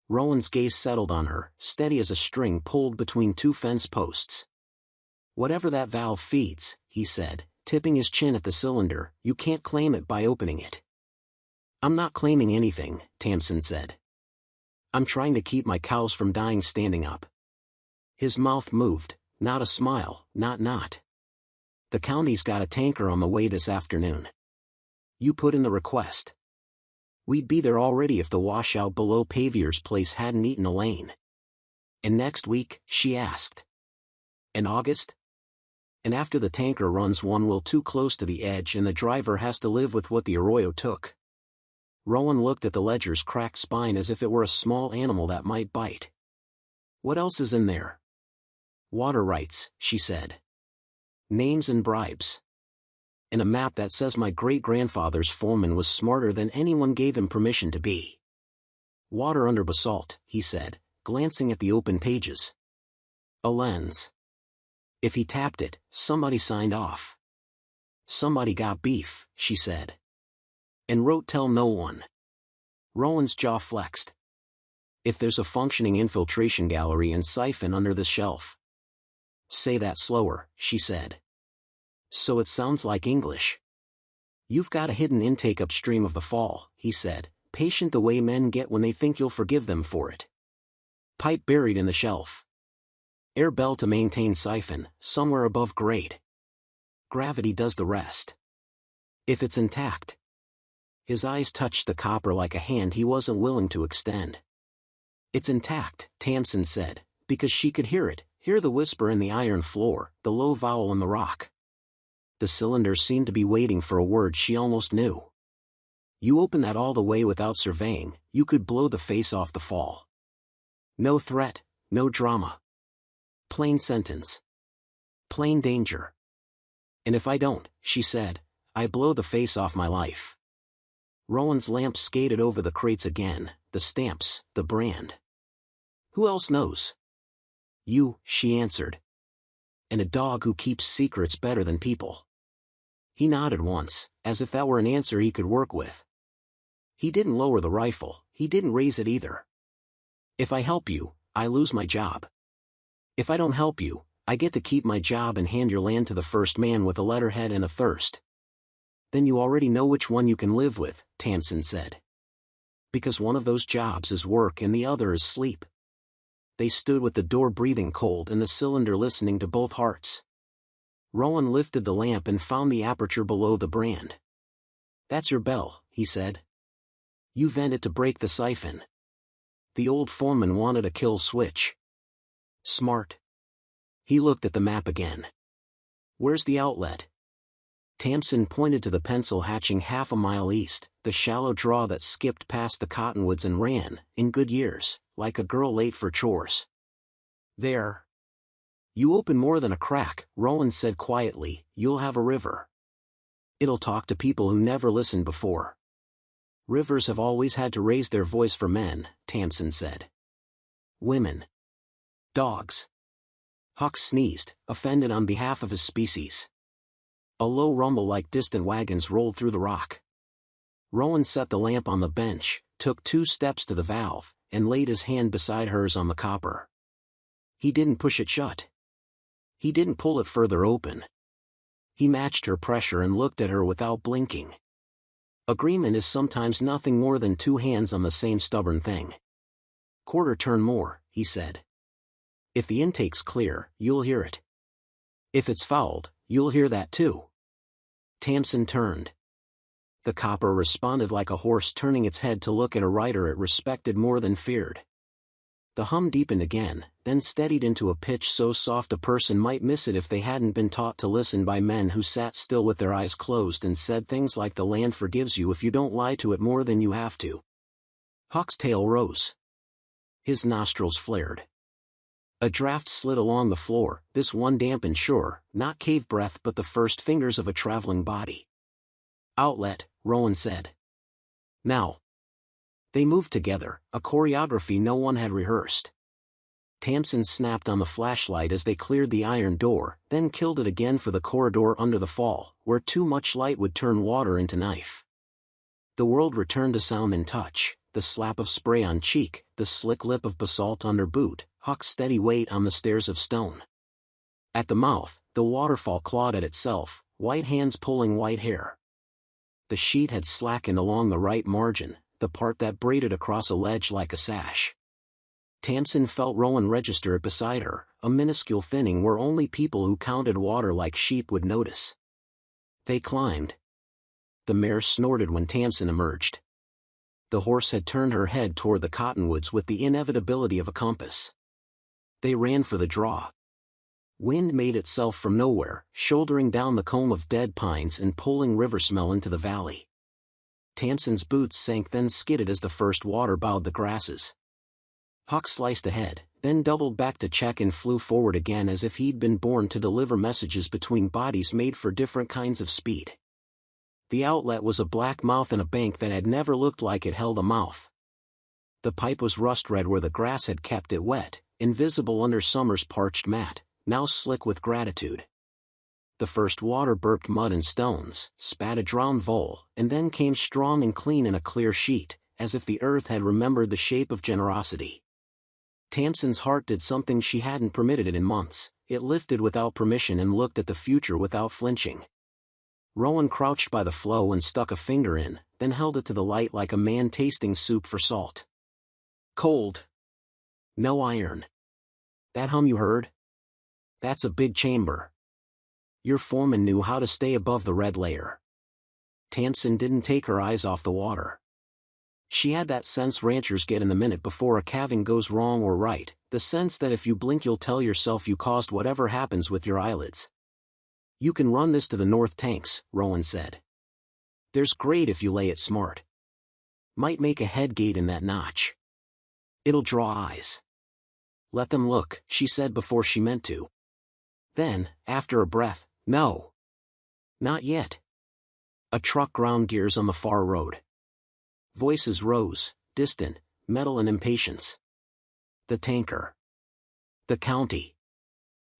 Rowan's gaze settled on her, steady as a string pulled between 2 fence posts. Whatever that valve feeds, he said, tipping his chin at the cylinder, you can't claim it by opening it. I'm not claiming anything, Tamsin said. I'm trying to keep my cows from dying standing up. His mouth moved, not a smile, not. The county's got a tanker on the way this afternoon. You put in the request. We'd be there already if the washout below Pavier's place hadn't eaten a lane. And next week, she asked. In August? And after the tanker runs one well too close to the edge and the driver has to live with what the arroyo took. Rowan looked at the ledger's cracked spine as if it were a small animal that might bite. What else is in there? Water rights, she said. Names and bribes. And a map that says my great-grandfather's foreman was smarter than anyone gave him permission to be. Water under basalt, he said, glancing at the open pages. A lens. If he tapped it, somebody signed off. Somebody got beef, she said. And wrote tell no one. Rowan's jaw flexed. If there's a functioning infiltration gallery and siphon under this shelf. Say that slower, she said. So it sounds like English. You've got a hidden intake upstream of the fall, he said, patient the way men get when they think you'll forgive them for it. Pipe buried in the shelf. Air bell to maintain siphon, somewhere above grade. Gravity does the rest. If it's intact. His eyes touched the copper like a hand he wasn't willing to extend. It's intact, Tamsin said, because she could hear it, hear the whisper in the iron floor, the low vowel in the rock. The cylinder seemed to be waiting for a word she almost knew. You open that all the way without surveying, you could blow the face off the fall. No threat, no drama. Plain sentence. Plain danger. And if I don't, she said, I blow the face off my life. Rowan's lamp skated over the crates again, the stamps, the brand. Who else knows? You, she answered. And a dog who keeps secrets better than people. He nodded once, as if that were an answer he could work with. He didn't lower the rifle, he didn't raise it either. If I help you, I lose my job. If I don't help you, I get to keep my job and hand your land to the first man with a letterhead and a thirst. Then you already know which one you can live with, Tamsin said. Because one of those jobs is work and the other is sleep. They stood with the door breathing cold and the cylinder listening to both hearts. Rowan lifted the lamp and found the aperture below the brand. That's your bell, he said. You vent it to break the siphon. The old foreman wanted a kill switch. Smart. He looked at the map again. Where's the outlet? Tamsin pointed to the pencil hatching half a mile east, the shallow draw that skipped past the cottonwoods and ran, in good years, like a girl late for chores. There. You open more than a crack, Rowan said quietly, you'll have a river. It'll talk to people who never listened before. Rivers have always had to raise their voice for men, Tamsin said. Women. Dogs. Huck sneezed, offended on behalf of his species. A low rumble like distant wagons rolled through the rock. Rowan set the lamp on the bench, took 2 steps to the valve, and laid his hand beside hers on the copper. He didn't push it shut. He didn't pull it further open. He matched her pressure and looked at her without blinking. Agreement is sometimes nothing more than 2 hands on the same stubborn thing. Quarter turn more, he said. If the intake's clear, you'll hear it. If it's fouled, you'll hear that too. Tamsin turned. The copper responded like a horse turning its head to look at a rider it respected more than feared. The hum deepened again, then steadied into a pitch so soft a person might miss it if they hadn't been taught to listen by men who sat still with their eyes closed and said things like the land forgives you if you don't lie to it more than you have to. Huck's tail rose. His nostrils flared. A draft slid along the floor, this one damp and sure, not cave breath but the first fingers of a traveling body. Outlet, Rowan said. Now. They moved together, a choreography no one had rehearsed. Tamsin snapped on the flashlight as they cleared the iron door, then killed it again for the corridor under the fall, where too much light would turn water into knife. The world returned to sound and touch, the slap of spray on cheek, the slick lip of basalt under boot, Huck's steady weight on the stairs of stone. At the mouth, the waterfall clawed at itself, white hands pulling white hair. The sheet had slackened along the right margin, the part that braided across a ledge like a sash. Tamsin felt Rowan register it beside her, a minuscule thinning where only people who counted water like sheep would notice. They climbed. The mare snorted when Tamsin emerged. The horse had turned her head toward the cottonwoods with the inevitability of a compass. They ran for the draw. Wind made itself from nowhere, shouldering down the comb of dead pines and pulling river smell into the valley. Tamsin's boots sank then skidded as the first water bowed the grasses. Huck sliced ahead, then doubled back to check and flew forward again as if he'd been born to deliver messages between bodies made for different kinds of speed. The outlet was a black mouth in a bank that had never looked like it held a mouth. The pipe was rust-red where the grass had kept it wet, invisible under summer's parched mat, now slick with gratitude. The first water burped mud and stones, spat a drowned vole, and then came strong and clean in a clear sheet, as if the earth had remembered the shape of generosity. Tamsin's heart did something she hadn't permitted it in months. It lifted without permission and looked at the future without flinching. Rowan crouched by the flow and stuck a finger in, then held it to the light like a man tasting soup for salt. Cold. No iron. That hum you heard? That's a big chamber. Your foreman knew how to stay above the red layer. Tamsin didn't take her eyes off the water. She had that sense ranchers get in the minute before a calving goes wrong or right, the sense that if you blink you'll tell yourself you caused whatever happens with your eyelids. You can run this to the north tanks, Rowan said. There's grade if you lay it smart. Might make a head gate in that notch. It'll draw eyes. Let them look, she said before she meant to. Then, after a breath, no. Not yet. A truck ground gears on the far road. Voices rose, distant, metal and impatience. The tanker. The county.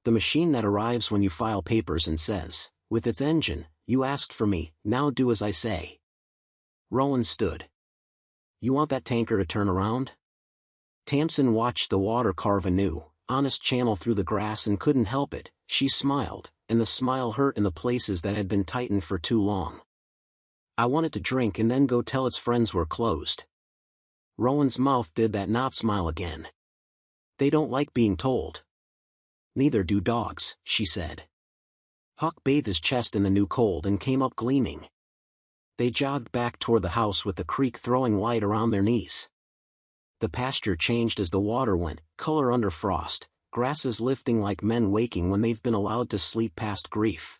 The machine that arrives when you file papers and says, with its engine, you asked for me, now do as I say. Rowan stood. You want that tanker to turn around? Tamsin watched the water carve a new, honest channel through the grass and couldn't help it. She smiled, and the smile hurt in the places that had been tightened for too long. I wanted to drink and then go tell its friends we're closed. Rowan's mouth did that not smile again. They don't like being told. Neither do dogs, she said. Huck bathed his chest in the new cold and came up gleaming. They jogged back toward the house with the creek throwing light around their knees. The pasture changed as the water went, color under frost, grasses lifting like men waking when they've been allowed to sleep past grief.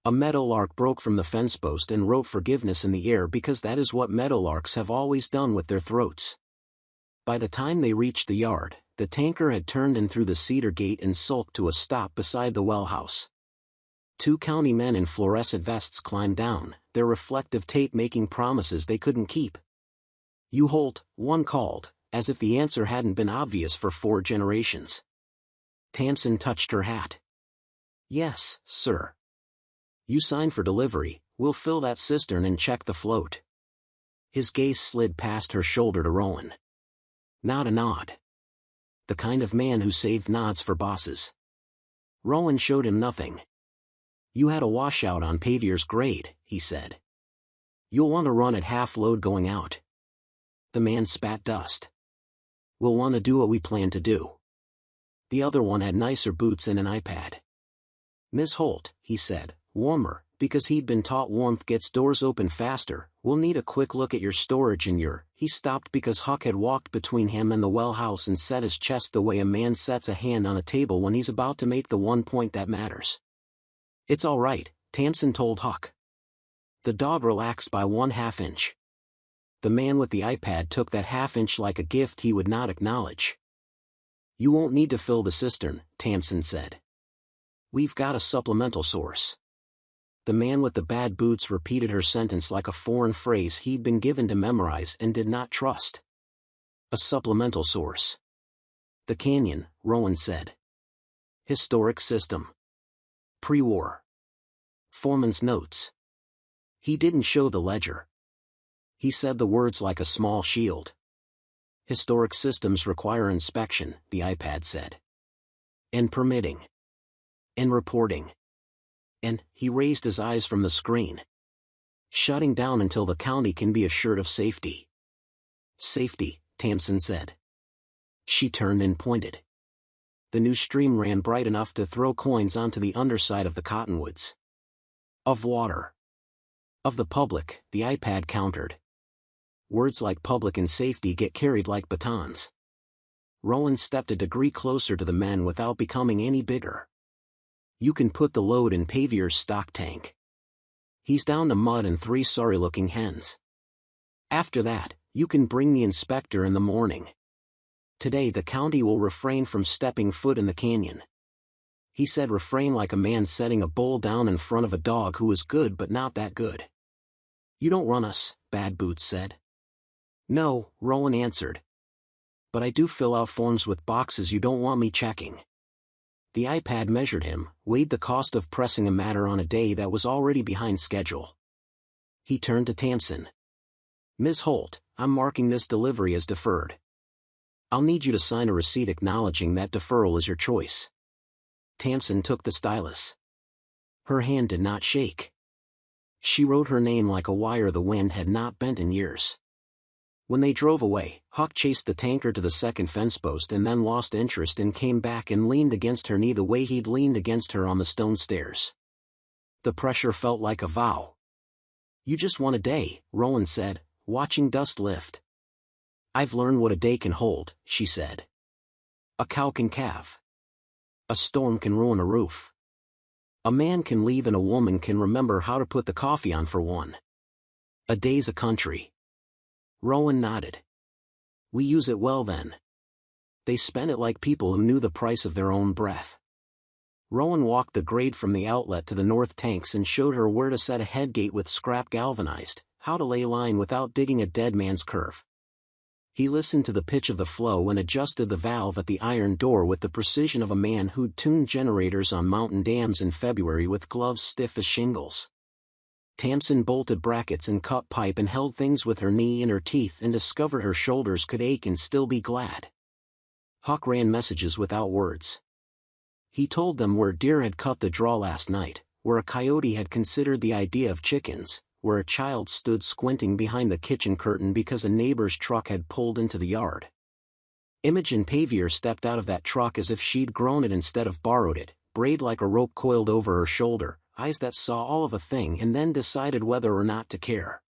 A meadowlark broke from the fence post and wrote forgiveness in the air because that is what meadowlarks have always done with their throats. By the time they reached the yard, the tanker had turned in through the cedar gate and sulked to a stop beside the well house. Two county men in fluorescent vests climbed down, their reflective tape making promises they couldn't keep. You Holt, one called, as if the answer hadn't been obvious for 4 generations. Tamsin touched her hat. Yes, sir. You sign for delivery, we'll fill that cistern and check the float. His gaze slid past her shoulder to Rowan. Not a nod. The kind of man who saved nods for bosses. Rowan showed him nothing. You had a washout on Pavier's grade, he said. You'll want to run at half load going out. The man spat dust. We'll want to do what we plan to do. The other one had nicer boots and an iPad. Miss Holt, he said, warmer, because he'd been taught warmth gets doors open faster, we'll need a quick look at your storage and your... He stopped because Huck had walked between him and the well house and set his chest the way a man sets a hand on a table when he's about to make the one point that matters. It's all right, Tamsin told Huck. The dog relaxed by 1/2 inch. The man with the iPad took that 1/2 inch like a gift he would not acknowledge. You won't need to fill the cistern, Tamsin said. We've got a supplemental source. The man with the bad boots repeated her sentence like a foreign phrase he'd been given to memorize and did not trust. A supplemental source. The canyon, Rowan said. Historic system. Pre-war. Foreman's notes. He didn't show the ledger. He said the words like a small shield. Historic systems require inspection, the iPad said. And permitting. And reporting. And, he raised his eyes from the screen. Shutting down until the county can be assured of safety. Safety, Tamsin said. She turned and pointed. The new stream ran bright enough to throw coins onto the underside of the cottonwoods. Of water. Of the public, the iPad countered. Words like public and safety get carried like batons. Rowan stepped a degree closer to the men without becoming any bigger. You can put the load in Pavier's stock tank. He's down to mud and 3 sorry-looking hens. After that, you can bring the inspector in the morning. Today the county will refrain from stepping foot in the canyon. He said refrain like a man setting a bowl down in front of a dog who is good but not that good. You don't run us, Bad Boots said. No, Rowan answered. But I do fill out forms with boxes you don't want me checking. The iPad measured him, weighed the cost of pressing a matter on a day that was already behind schedule. He turned to Tamsin. Ms. Holt, I'm marking this delivery as deferred. I'll need you to sign a receipt acknowledging that deferral is your choice. Tamsin took the stylus. Her hand did not shake. She wrote her name like a wire the wind had not bent in years. When they drove away, Huck chased the tanker to the second fence post and then lost interest and came back and leaned against her knee the way he'd leaned against her on the stone stairs. The pressure felt like a vow. You just want a day, Rowan said, watching dust lift. I've learned what a day can hold, she said. A cow can calve. A storm can ruin a roof. A man can leave and a woman can remember how to put the coffee on for one. A day's a country. Rowan nodded. We use it well then. They spent it like people who knew the price of their own breath. Rowan walked the grade from the outlet to the north tanks and showed her where to set a headgate with scrap galvanized, how to lay line without digging a dead man's curve. He listened to the pitch of the flow and adjusted the valve at the iron door with the precision of a man who'd tuned generators on mountain dams in February with gloves stiff as shingles. Tamsin bolted brackets and cut pipe and held things with her knee and her teeth and discovered her shoulders could ache and still be glad. Huck ran messages without words. He told them where deer had cut the draw last night, where a coyote had considered the idea of chickens, where a child stood squinting behind the kitchen curtain because a neighbor's truck had pulled into the yard. Imogen Pavier stepped out of that truck as if she'd grown it instead of borrowed it, braid like a rope coiled over her shoulder, eyes that saw all of a thing and then decided whether or not to care.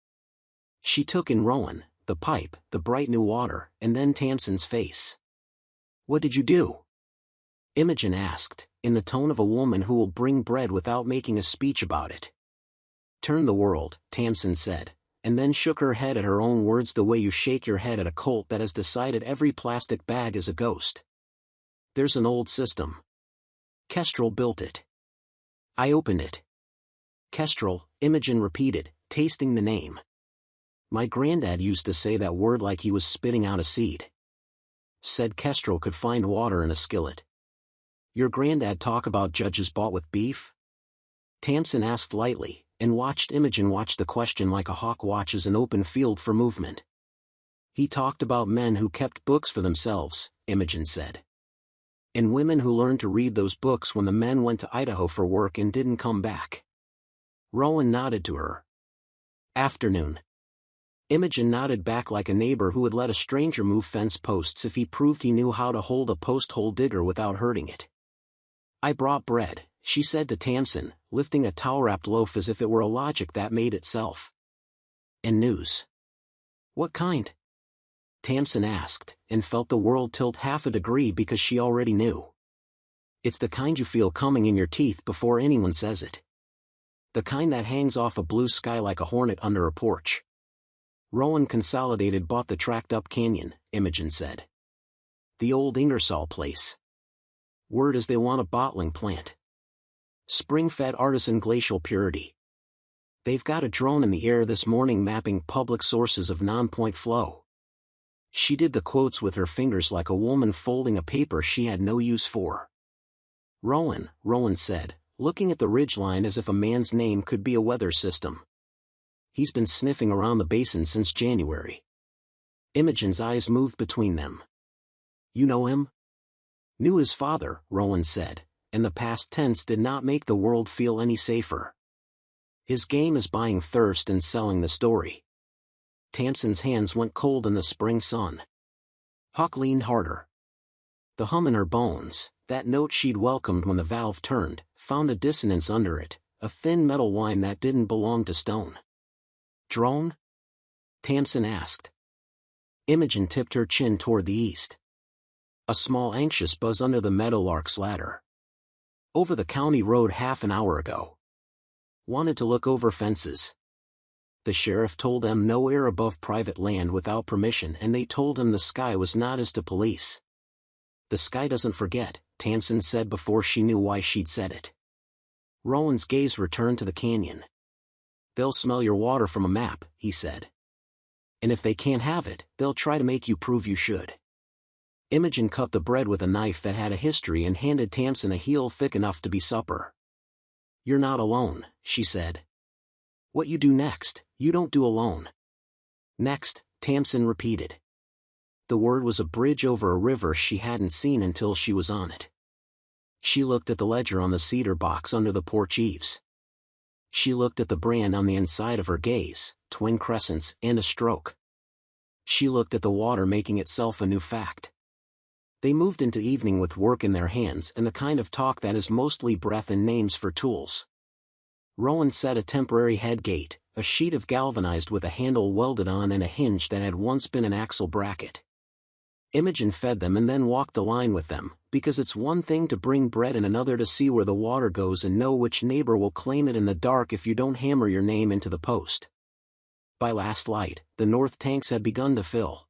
She took in Rowan, the pipe, the bright new water, and then Tamsin's face. What did you do? Imogen asked, in the tone of a woman who will bring bread without making a speech about it. Turn the world, Tamsin said, and then shook her head at her own words the way you shake your head at a colt that has decided every plastic bag is a ghost. There's an old system. Kestrel built it. I opened it. Kestrel, Imogen repeated, tasting the name. My granddad used to say that word like he was spitting out a seed. Said Kestrel could find water in a skillet. Your granddad talk about judges bought with beef? Tamsin asked lightly, and watched Imogen watch the question like a hawk watches an open field for movement. He talked about men who kept books for themselves, Imogen said. And women who learned to read those books when the men went to Idaho for work and didn't come back. Rowan nodded to her. Afternoon. Imogen nodded back like a neighbor who would let a stranger move fence posts if he proved he knew how to hold a post hole digger without hurting it. I brought bread, she said to Tamsin, lifting a towel-wrapped loaf as if it were a logic that made itself. And news. What kind? Tamsin asked, and felt the world tilt half a degree because she already knew. It's the kind you feel coming in your teeth before anyone says it. The kind that hangs off a blue sky like a hornet under a porch. Rowan Consolidated bought the tracked-up canyon, Imogen said. The old Ingersoll place. Word is they want a bottling plant. Spring-fed artisan glacial purity. They've got a drone in the air this morning mapping public sources of non-point flow. She did the quotes with her fingers like a woman folding a paper she had no use for. Rowan said, looking at the ridgeline as if a man's name could be a weather system. He's been sniffing around the basin since January. Imogen's eyes moved between them. You know him? Knew his father, Rowan said, and the past tense did not make the world feel any safer. His game is buying thirst and selling the story. Tamsin's hands went cold in the spring sun. Huck leaned harder. The hum in her bones, that note she'd welcomed when the valve turned, found a dissonance under it, a thin metal whine that didn't belong to stone. Drone? Tamsin asked. Imogen tipped her chin toward the east. A small anxious buzz under the meadowlark's ladder. Over the county road half an hour ago. Wanted to look over fences. The sheriff told them no air above private land without permission, and they told him the sky was not as to police. The sky doesn't forget, Tamsin said before she knew why she'd said it. Rowan's gaze returned to the canyon. They'll smell your water from a map, he said. And if they can't have it, they'll try to make you prove you should. Imogen cut the bread with a knife that had a history and handed Tamsin a heel thick enough to be supper. "You're not alone," she said. "What you do next, you don't do alone." "Next," Tamsin repeated. The word was a bridge over a river she hadn't seen until she was on it. She looked at the ledger on the cedar box under the porch eaves. She looked at the brand on the inside of her gaze, twin crescents and a stroke. She looked at the water making itself a new fact. They moved into evening with work in their hands and the kind of talk that is mostly breath and names for tools. Rowan set a temporary head gate, a sheet of galvanized with a handle welded on and a hinge that had once been an axle bracket. Imogen fed them and then walked the line with them, because it's one thing to bring bread and another to see where the water goes and know which neighbor will claim it in the dark if you don't hammer your name into the post. By last light, the north tanks had begun to fill.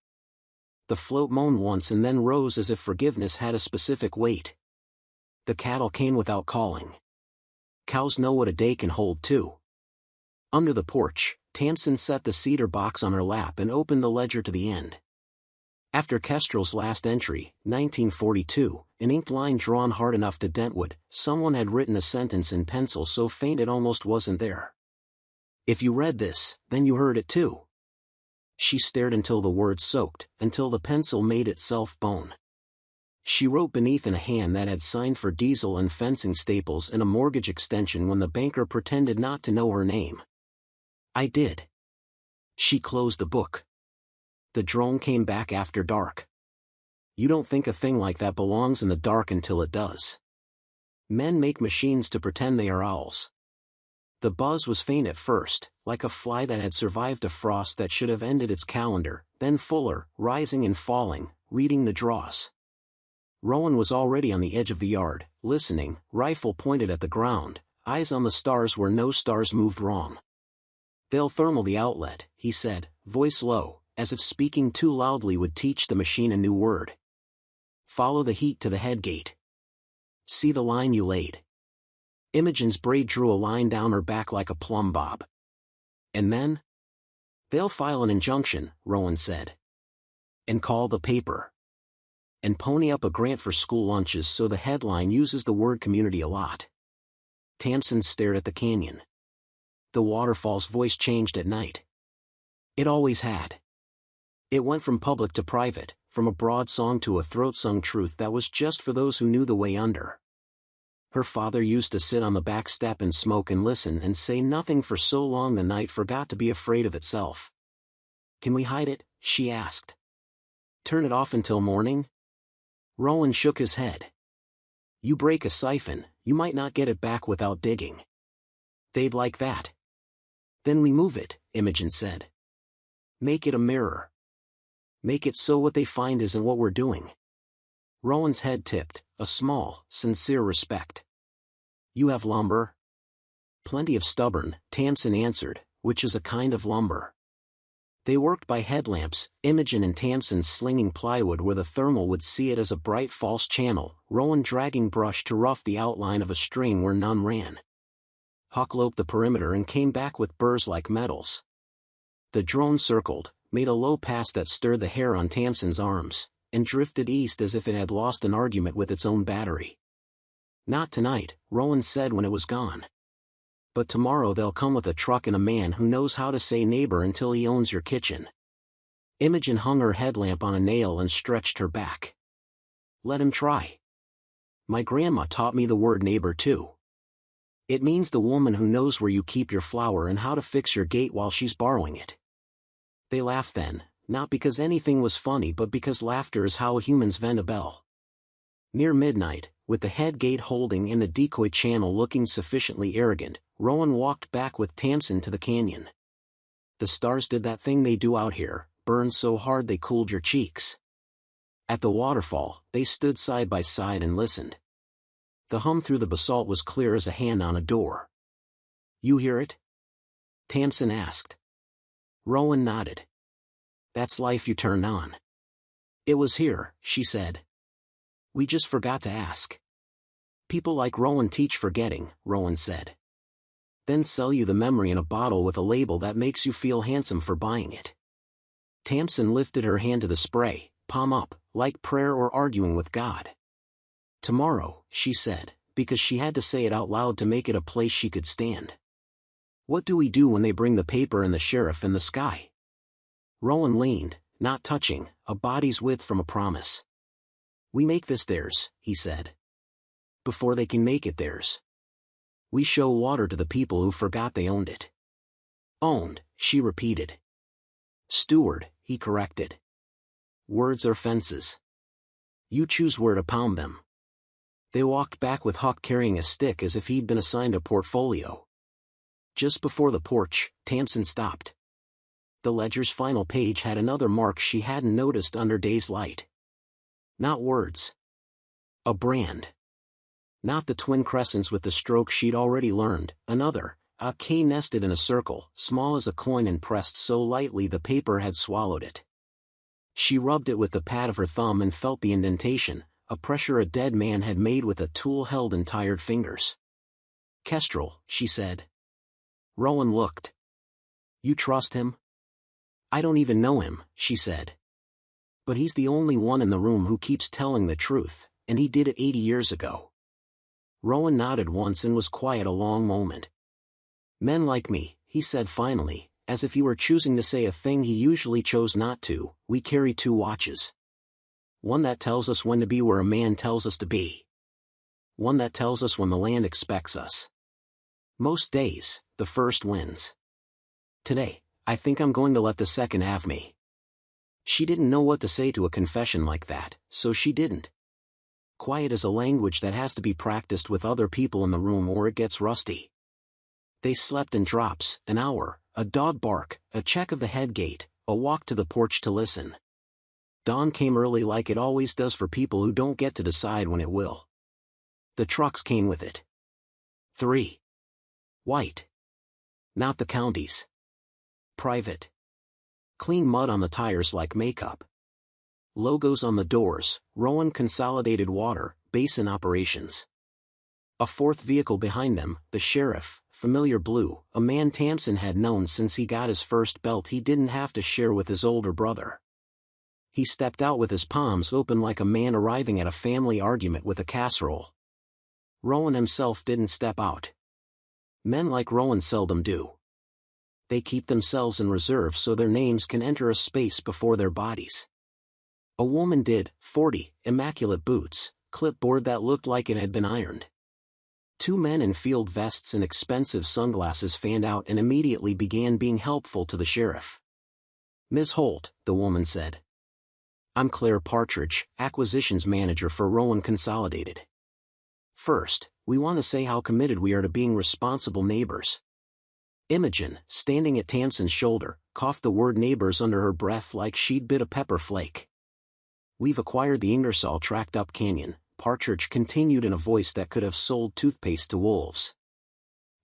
The float moaned once and then rose as if forgiveness had a specific weight. The cattle came without calling. Cows know what a day can hold too. Under the porch, Tamsin set the cedar box on her lap and opened the ledger to the end. After Kestrel's last entry, 1942, an inked line drawn hard enough to dent wood, someone had written a sentence in pencil so faint it almost wasn't there. If you read this, then you heard it too. She stared until the words soaked, until the pencil made itself bone. She wrote beneath in a hand that had signed for diesel and fencing staples and a mortgage extension when the banker pretended not to know her name. "I did." She closed the book. The drone came back after dark. You don't think a thing like that belongs in the dark until it does. Men make machines to pretend they are owls. The buzz was faint at first, like a fly that had survived a frost that should have ended its calendar, then fuller, rising and falling, reading the draws. Rowan was already on the edge of the yard, listening, rifle pointed at the ground, eyes on the stars where no stars moved wrong. "They'll thermal the outlet," he said, voice low, as if speaking too loudly would teach the machine a new word. "Follow the heat to the head gate. See the line you laid." Imogen's braid drew a line down her back like a plumb bob. "And then?" "They'll file an injunction," Rowan said. "And call the paper. And pony up a grant for school lunches so the headline uses the word community a lot." Tamsin stared at the canyon. The waterfall's voice changed at night. It always had. It went from public to private, from a broad song to a throat-sung truth that was just for those who knew the way under. Her father used to sit on the back step and smoke and listen and say nothing for so long the night forgot to be afraid of itself. "Can we hide it?" she asked. "Turn it off until morning?" Rowan shook his head. "You break a siphon, you might not get it back without digging." "They'd like that." "Then remove it," Imogen said. "Make it a mirror. Make it so what they find isn't what we're doing." Rowan's head tipped, a small, sincere respect. "You have lumber?" "Plenty of stubborn," Tamsin answered, "which is a kind of lumber." They worked by headlamps, Imogen and Tamsin slinging plywood where the thermal would see it as a bright false channel, Rowan dragging brush to rough the outline of a string where none ran. Huck loped the perimeter and came back with burrs like metals. The drone circled, made a low pass that stirred the hair on Tamsin's arms, and drifted east as if it had lost an argument with its own battery. "Not tonight," Rowan said when it was gone. "But tomorrow they'll come with a truck and a man who knows how to say neighbor until he owns your kitchen." Imogen hung her headlamp on a nail and stretched her back. "Let him try. My grandma taught me the word neighbor too. It means the woman who knows where you keep your flour and how to fix your gate while she's borrowing it." They laughed then, not because anything was funny but because laughter is how humans vent a bell. Near midnight, with the head gate holding and the decoy channel looking sufficiently arrogant, Rowan walked back with Tamsin to the canyon. The stars did that thing they do out here, burned so hard they cooled your cheeks. At the waterfall, they stood side by side and listened. The hum through the basalt was clear as a hand on a door. "You hear it?" Tamsin asked. Rowan nodded. "That's life you turn on." "It was here," she said. "We just forgot to ask." "People like Rowan teach forgetting," Rowan said. "Then sell you the memory in a bottle with a label that makes you feel handsome for buying it." Tamsin lifted her hand to the spray, palm up, like prayer or arguing with God. Tomorrow, she said, because she had to say it out loud to make it a place she could stand. What do we do when they bring the paper and the sheriff in the sky? Rowan leaned, not touching, a body's width from a promise. We make this theirs, he said. Before they can make it theirs. We show water to the people who forgot they owned it. Owned, she repeated. Steward, he corrected. Words are fences. You choose where to pound them. They walked back with Huck carrying a stick as if he'd been assigned a portfolio. Just before the porch, Tamsin stopped. The ledger's final page had another mark she hadn't noticed under day's light. Not words. A brand. Not the twin crescents with the stroke she'd already learned, another, a K nested in a circle, small as a coin and pressed so lightly the paper had swallowed it. She rubbed it with the pad of her thumb and felt the indentation, a pressure a dead man had made with a tool held in tired fingers. Kestrel, she said. Rowan looked. You trust him? I don't even know him, she said. But he's the only one in the room who keeps telling the truth, and he did it 80 years ago. Rowan nodded once and was quiet a long moment. Men like me, he said finally, as if he were choosing to say a thing he usually chose not to, we carry 2 watches. One that tells us when to be where a man tells us to be. One that tells us when the land expects us. Most days, the first wins. Today, I think I'm going to let the second have me. She didn't know what to say to a confession like that, so she didn't. Quiet is a language that has to be practiced with other people in the room or it gets rusty. They slept in drops, an hour, a dog bark, a check of the head gate, a walk to the porch to listen. Dawn came early like it always does for people who don't get to decide when it will. The trucks came with it. 3. White. Not the county's. Private. Clean mud on the tires like makeup. Logos on the doors, Rowan Consolidated Water, Basin Operations. A 4th vehicle behind them, the sheriff, familiar blue, a man Tamsin had known since he got his first belt he didn't have to share with his older brother. He stepped out with his palms open like a man arriving at a family argument with a casserole. Rowan himself didn't step out. Men like Rowan seldom do. They keep themselves in reserve so their names can enter a space before their bodies. A woman did, 40, immaculate boots, clipboard that looked like it had been ironed. 2 men in field vests and expensive sunglasses fanned out and immediately began being helpful to the sheriff. Miss Holt, the woman said. I'm Claire Partridge, acquisitions manager for Rowan Consolidated. First, we want to say how committed we are to being responsible neighbors. Imogen, standing at Tamsin's shoulder, coughed the word neighbors under her breath like she'd bit a pepper flake. We've acquired the Ingersoll tract up canyon, Partridge continued in a voice that could have sold toothpaste to wolves.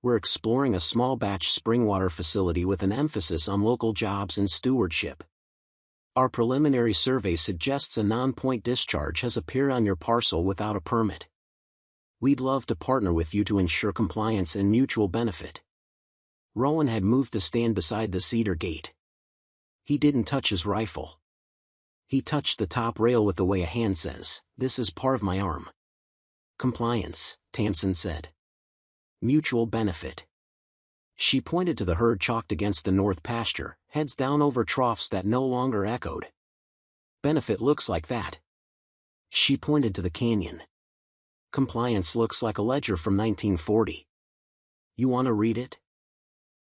We're exploring a small batch spring water facility with an emphasis on local jobs and stewardship. Our preliminary survey suggests a non-point discharge has appeared on your parcel without a permit. We'd love to partner with you to ensure compliance and mutual benefit. Rowan had moved to stand beside the cedar gate. He didn't touch his rifle. He touched the top rail with the way a hand says, this is part of my arm. Compliance, Tamsin said. Mutual benefit. She pointed to the herd chalked against the north pasture, heads down over troughs that no longer echoed. Benefit looks like that. She pointed to the canyon. Compliance looks like a ledger from 1940. You want to read it?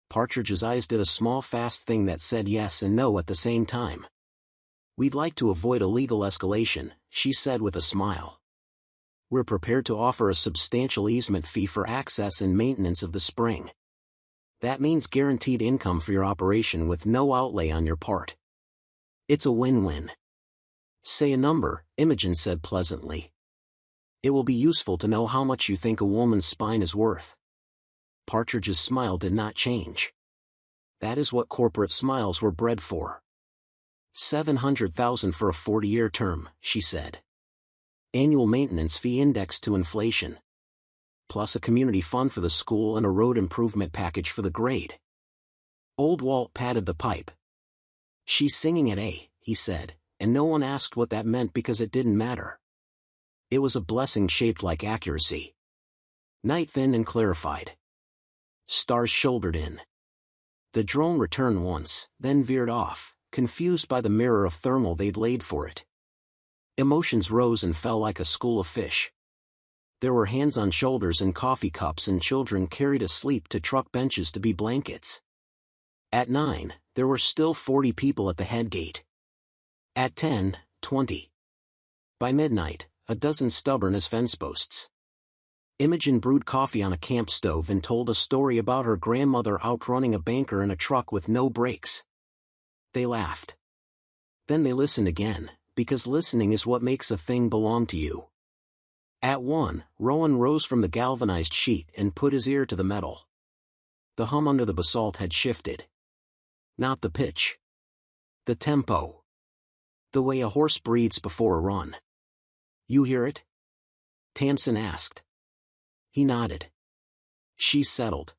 Partridge's eyes did a small fast thing that said yes and no at the same time. We'd like to avoid a legal escalation, she said with a smile. We're prepared to offer a substantial easement fee for access and maintenance of the spring. That means guaranteed income for your operation with no outlay on your part. It's a win-win. Say a number, Imogen said pleasantly. It will be useful to know how much you think a woman's spine is worth. Partridge's smile did not change. That is what corporate smiles were bred for. $700,000 for a 40-year term, she said. Annual maintenance fee indexed to inflation. Plus a community fund for the school and a road improvement package for the grade. Old Walt patted the pipe. She's singing at A, he said, and no one asked what that meant because it didn't matter. It was a blessing shaped like accuracy. Night thinned and clarified. Stars shouldered in. The drone returned once, then veered off, confused by the mirror of thermal they'd laid for it. Emotions rose and fell like a school of fish. There were hands on shoulders and coffee cups, and children carried asleep to truck benches to be blankets. At 9, there were still 40 people at the head gate. At 10, 20. By midnight, a dozen stubborn as fence posts. Imogen brewed coffee on a camp stove and told a story about her grandmother outrunning a banker in a truck with no brakes. They laughed. Then they listened again, because listening is what makes a thing belong to you. At 1, Rowan rose from the galvanized sheet and put his ear to the metal. The hum under the basalt had shifted. Not the pitch. The tempo. The way a horse breathes before a run. You hear it? Tamsin asked. He nodded. She's settled.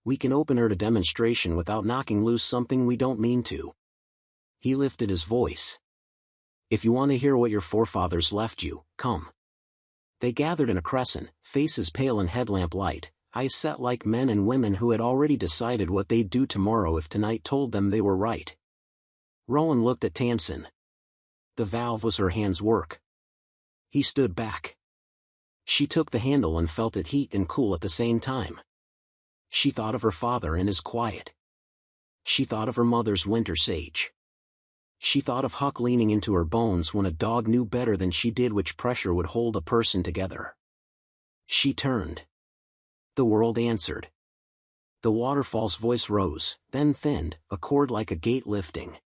We can open her to demonstration without knocking loose something we don't mean to. He lifted his voice. If you want to hear what your forefathers left you, come. They gathered in a crescent, faces pale in headlamp light, eyes set like men and women who had already decided what they'd do tomorrow if tonight told them they were right. Rowan looked at Tamsin. The valve was her hand's work. He stood back. She took the handle and felt it heat and cool at the same time. She thought of her father and his quiet. She thought of her mother's winter sage. She thought of Huck leaning into her bones when a dog knew better than she did which pressure would hold a person together. She turned. The world answered. The waterfall's voice rose, then thinned, a chord like a gate lifting.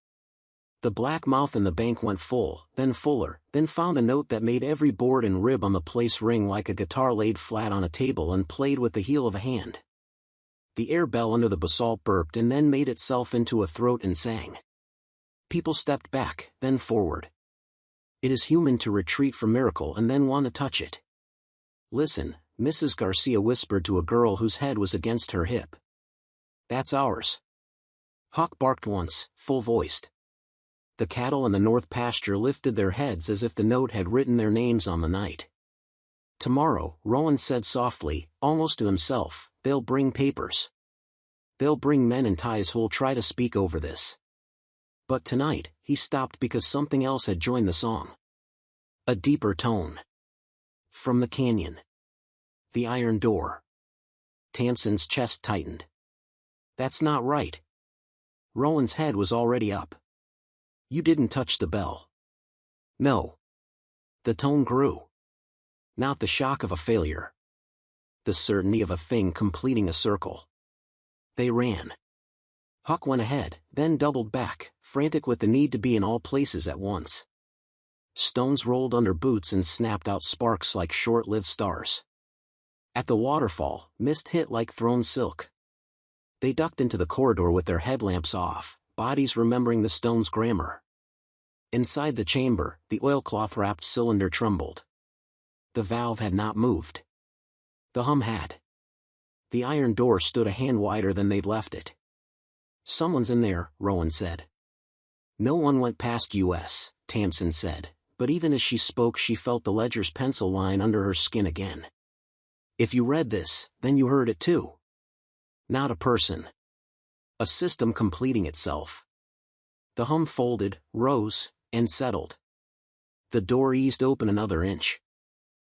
The black mouth in the bank went full, then fuller, then found a note that made every board and rib on the place ring like a guitar laid flat on a table and played with the heel of a hand. The air bell under the basalt burped and then made itself into a throat and sang. People stepped back, then forward. It is human to retreat from miracle and then want to touch it. Listen, Mrs. Garcia whispered to a girl whose head was against her hip. That's ours. Huck barked once, full-voiced. The cattle in the north pasture lifted their heads as if the note had written their names on the night. Tomorrow, Rowan said softly, almost to himself, they'll bring papers. They'll bring men in ties who'll try to speak over this. But tonight, he stopped because something else had joined the song. A deeper tone. From the canyon. The iron door. Tamsin's chest tightened. That's not right. Rowan's head was already up. You didn't touch the bell. No. The tone grew. Not the shock of a failure. The certainty of a thing completing a circle. They ran. Huck went ahead, then doubled back, frantic with the need to be in all places at once. Stones rolled under boots and snapped out sparks like short-lived stars. At the waterfall, mist hit like thrown silk. They ducked into the corridor with their headlamps off, bodies remembering the stone's grammar. Inside the chamber, the oilcloth-wrapped cylinder trembled. The valve had not moved. The hum had. The iron door stood a hand wider than they'd left it. Someone's in there, Rowan said. No one went past us, Tamsin said, but even as she spoke she felt the ledger's pencil line under her skin again. If you read this, then you heard it too. Not a person. A system completing itself. The hum folded, rose, and settled. The door eased open another inch.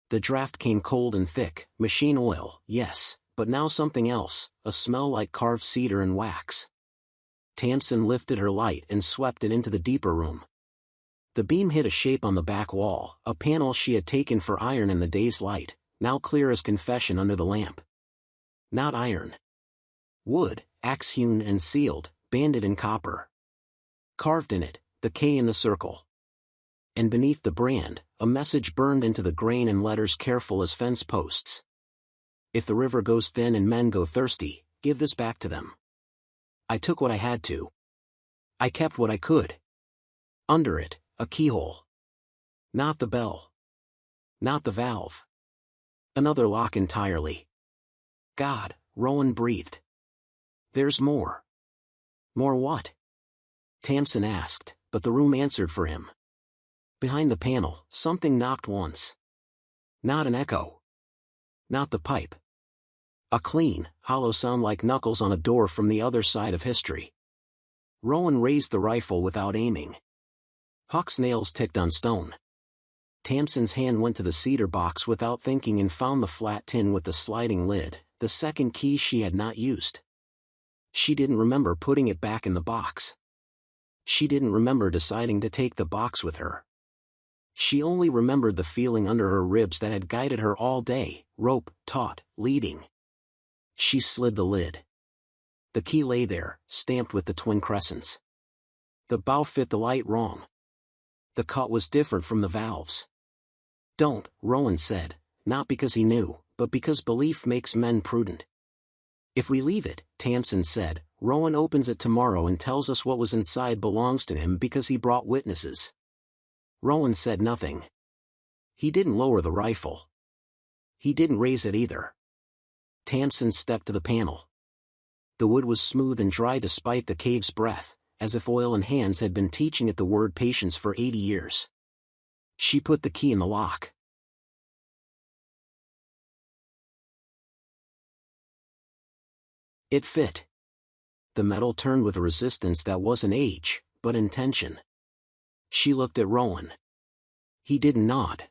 The draft came cold and thick, machine oil, yes, but now something else, a smell like carved cedar and wax. Tamsin lifted her light and swept it into the deeper room. The beam hit a shape on the back wall, a panel she had taken for iron in the day's light, now clear as confession under the lamp. Not iron. Wood, axe-hewn and sealed, banded in copper. Carved in it, the K in the circle. And beneath the brand, a message burned into the grain in letters careful as fence posts. If the river goes thin and men go thirsty, give this back to them. I took what I had to. I kept what I could. Under it, a keyhole. Not the bell. Not the valve. Another lock entirely. God, Rowan breathed. There's more. More what? Tamsin asked, but the room answered for him. Behind the panel, something knocked once. Not an echo. Not the pipe. A clean, hollow sound like knuckles on a door from the other side of history. Rowan raised the rifle without aiming. Huck's nails ticked on stone. Tamsin's hand went to the cedar box without thinking and found the flat tin with the sliding lid, the second key she had not used. She didn't remember putting it back in the box. She didn't remember deciding to take the box with her. She only remembered the feeling under her ribs that had guided her all day, rope, taut, leading. She slid the lid. The key lay there, stamped with the twin crescents. The bow fit the light wrong. The cut was different from the valves. Don't, Rowan said, not because he knew, but because belief makes men prudent. If we leave it, Tamsin said, Rowan opens it tomorrow and tells us what was inside belongs to him because he brought witnesses. Rowan said nothing. He didn't lower the rifle. He didn't raise it either. Tamsin stepped to the panel. The wood was smooth and dry despite the cave's breath, as if oil and hands had been teaching it the word patience for 80 years. She put the key in the lock. It fit. The metal turned with a resistance that wasn't age, but intention. She looked at Rowan. He didn't nod.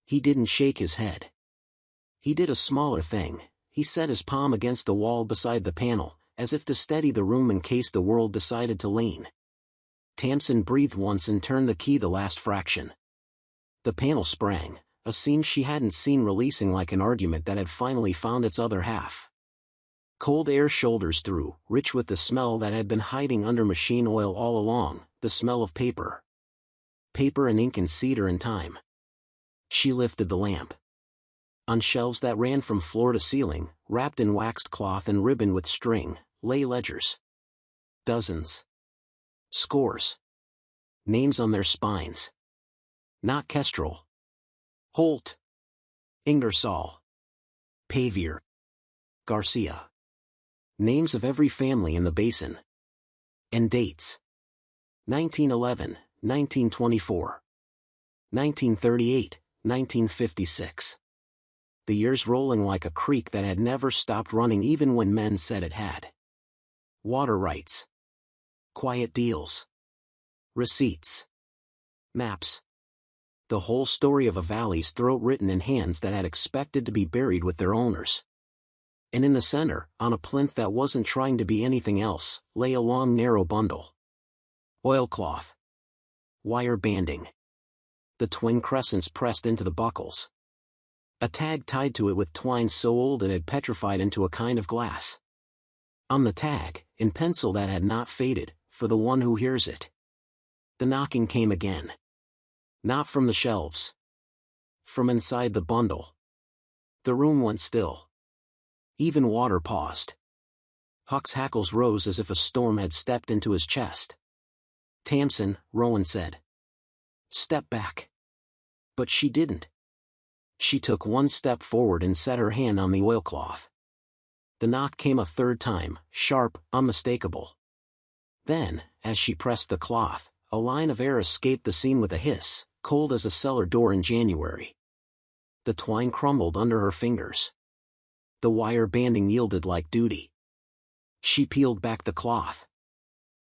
He didn't shake his head. He did a smaller thing. He set his palm against the wall beside the panel, as if to steady the room in case the world decided to lean. Tamsin breathed once and turned the key the last fraction. The panel sprang, a scene she hadn't seen releasing like an argument that had finally found its other half. Cold air shoulders through, rich with the smell that had been hiding under machine oil all along, the smell of paper. Paper and ink and cedar and time. She lifted the lamp. On shelves that ran from floor to ceiling, wrapped in waxed cloth and ribboned with string, lay ledgers. Dozens. Scores. Names on their spines. Not Kestrel. Holt. Ingersoll. Pavier. Garcia. Names of every family in the basin. And dates. 1911, 1924. 1938, 1956. The years rolling like a creek that had never stopped running even when men said it had. Water rights. Quiet deals. Receipts. Maps. The whole story of a valley's throat written in hands that had expected to be buried with their owners. And in the center, on a plinth that wasn't trying to be anything else, lay a long narrow bundle. Oilcloth. Wire banding. The twin crescents pressed into the buckles. A tag tied to it with twine so old it had petrified into a kind of glass. On the tag, in pencil that had not faded, for the one who hears it. The knocking came again. Not from the shelves. From inside the bundle. The room went still. Even water paused. Huck's hackles rose as if a storm had stepped into his chest. Tamsin, Rowan said. Step back. But she didn't. She took one step forward and set her hand on the oilcloth. The knock came a third time, sharp, unmistakable. Then, as she pressed the cloth, a line of air escaped the seam with a hiss, cold as a cellar door in January. The twine crumbled under her fingers. The wire banding yielded like duty. She peeled back the cloth.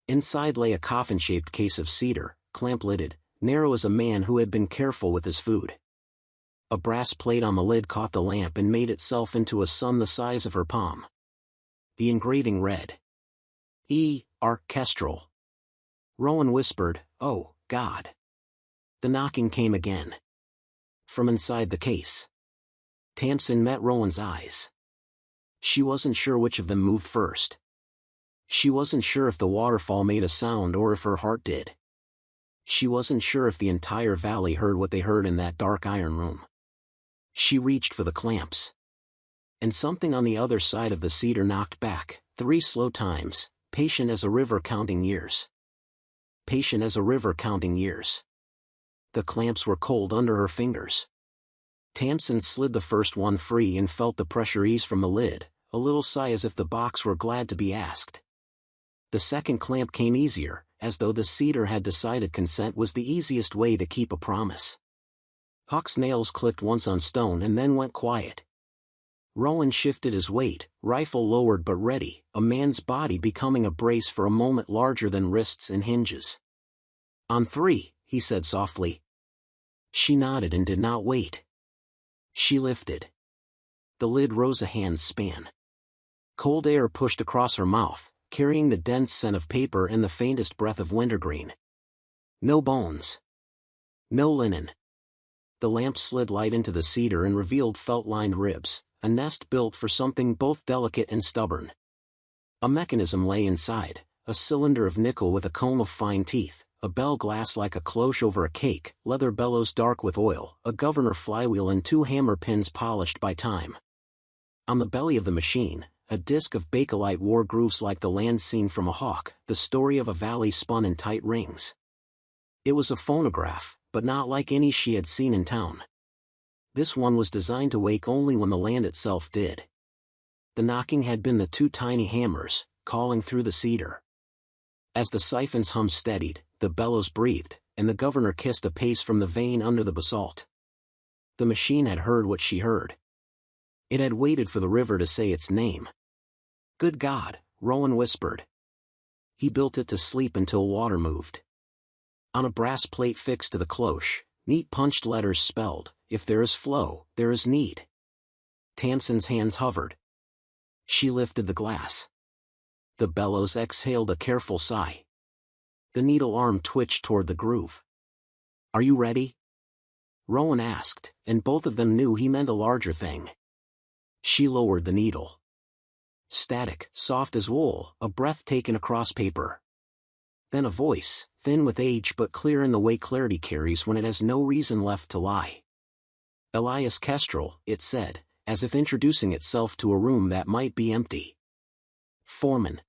Inside lay a coffin-shaped case of cedar, clamp-lidded, narrow as a man who had been careful with his food. A brass plate on the lid caught the lamp and made itself into a sun the size of her palm. The engraving read. E. R. Kestrel. Rowan whispered, "Oh, God." The knocking came again. From inside the case. Tamsin met Rowan's eyes. She wasn't sure which of them moved first. She wasn't sure if the waterfall made a sound or if her heart did. She wasn't sure if the entire valley heard what they heard in that dark iron room. She reached for the clamps. And something on the other side of the cedar knocked back, 3 slow times, patient as a river counting years. Patient as a river counting years. The clamps were cold under her fingers. Tamsin slid the first one free and felt the pressure ease from the lid, a little sigh as if the box were glad to be asked. The second clamp came easier, as though the cedar had decided consent was the easiest way to keep a promise. Huck's nails clicked once on stone and then went quiet. Rowan shifted his weight, rifle lowered but ready, a man's body becoming a brace for a moment larger than wrists and hinges. "On 3, he said softly. She nodded and did not wait. She lifted. The lid rose a hand's span. Cold air pushed across her mouth, carrying the dense scent of paper and the faintest breath of wintergreen. No bones. No linen. The lamp slid light into the cedar and revealed felt-lined ribs, a nest built for something both delicate and stubborn. A mechanism lay inside, a cylinder of nickel with a comb of fine teeth, a bell glass like a cloche over a cake, leather bellows dark with oil, a governor flywheel and 2 hammer pins polished by time. On the belly of the machine, a disk of bakelite wore grooves like the land scene from a hawk, the story of a valley spun in tight rings. It was a phonograph, but not like any she had seen in town. This one was designed to wake only when the land itself did. The knocking had been the 2 tiny hammers, calling through the cedar. As the siphon's hum steadied, the bellows breathed, and the governor kissed a pace from the vein under the basalt. The machine had heard what she heard. It had waited for the river to say its name. "Good God," Rowan whispered. He built it to sleep until water moved. On a brass plate fixed to the cloche, neat punched letters spelled, "If there is flow, there is need." Tamsin's hands hovered. She lifted the glass. The bellows exhaled a careful sigh. The needle arm twitched toward the groove. "Are you ready?" Rowan asked, and both of them knew he meant a larger thing. She lowered the needle. Static, soft as wool, a breath taken across paper. Then a voice, thin with age but clear in the way clarity carries when it has no reason left to lie. "Elias Kestrel," it said, as if introducing itself to a room that might be empty. "Foreman.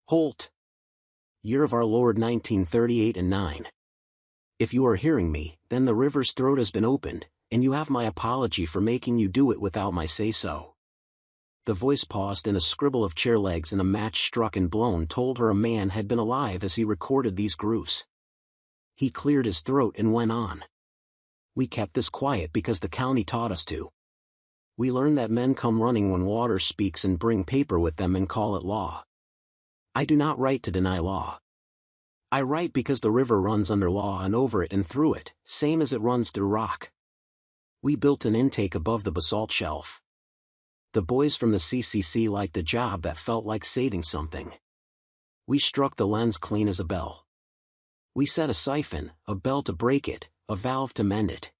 Holt. Year of our Lord 1938 and 9. If you are hearing me, then the river's throat has been opened, and you have my apology for making you do it without my say-so." The voice paused and a scribble of chair legs and a match struck and blown told her a man had been alive as he recorded these grooves. He cleared his throat and went on. "We kept this quiet because the county taught us to. We learned that men come running when water speaks and bring paper with them and call it law. I do not write to deny law. I write because the river runs under law and over it and through it, same as it runs through rock. We built an intake above the basalt shelf. The boys from the CCC liked a job that felt like saving something. We struck the lens clean as a bell. We set a siphon, a bell to break it, a valve to mend it.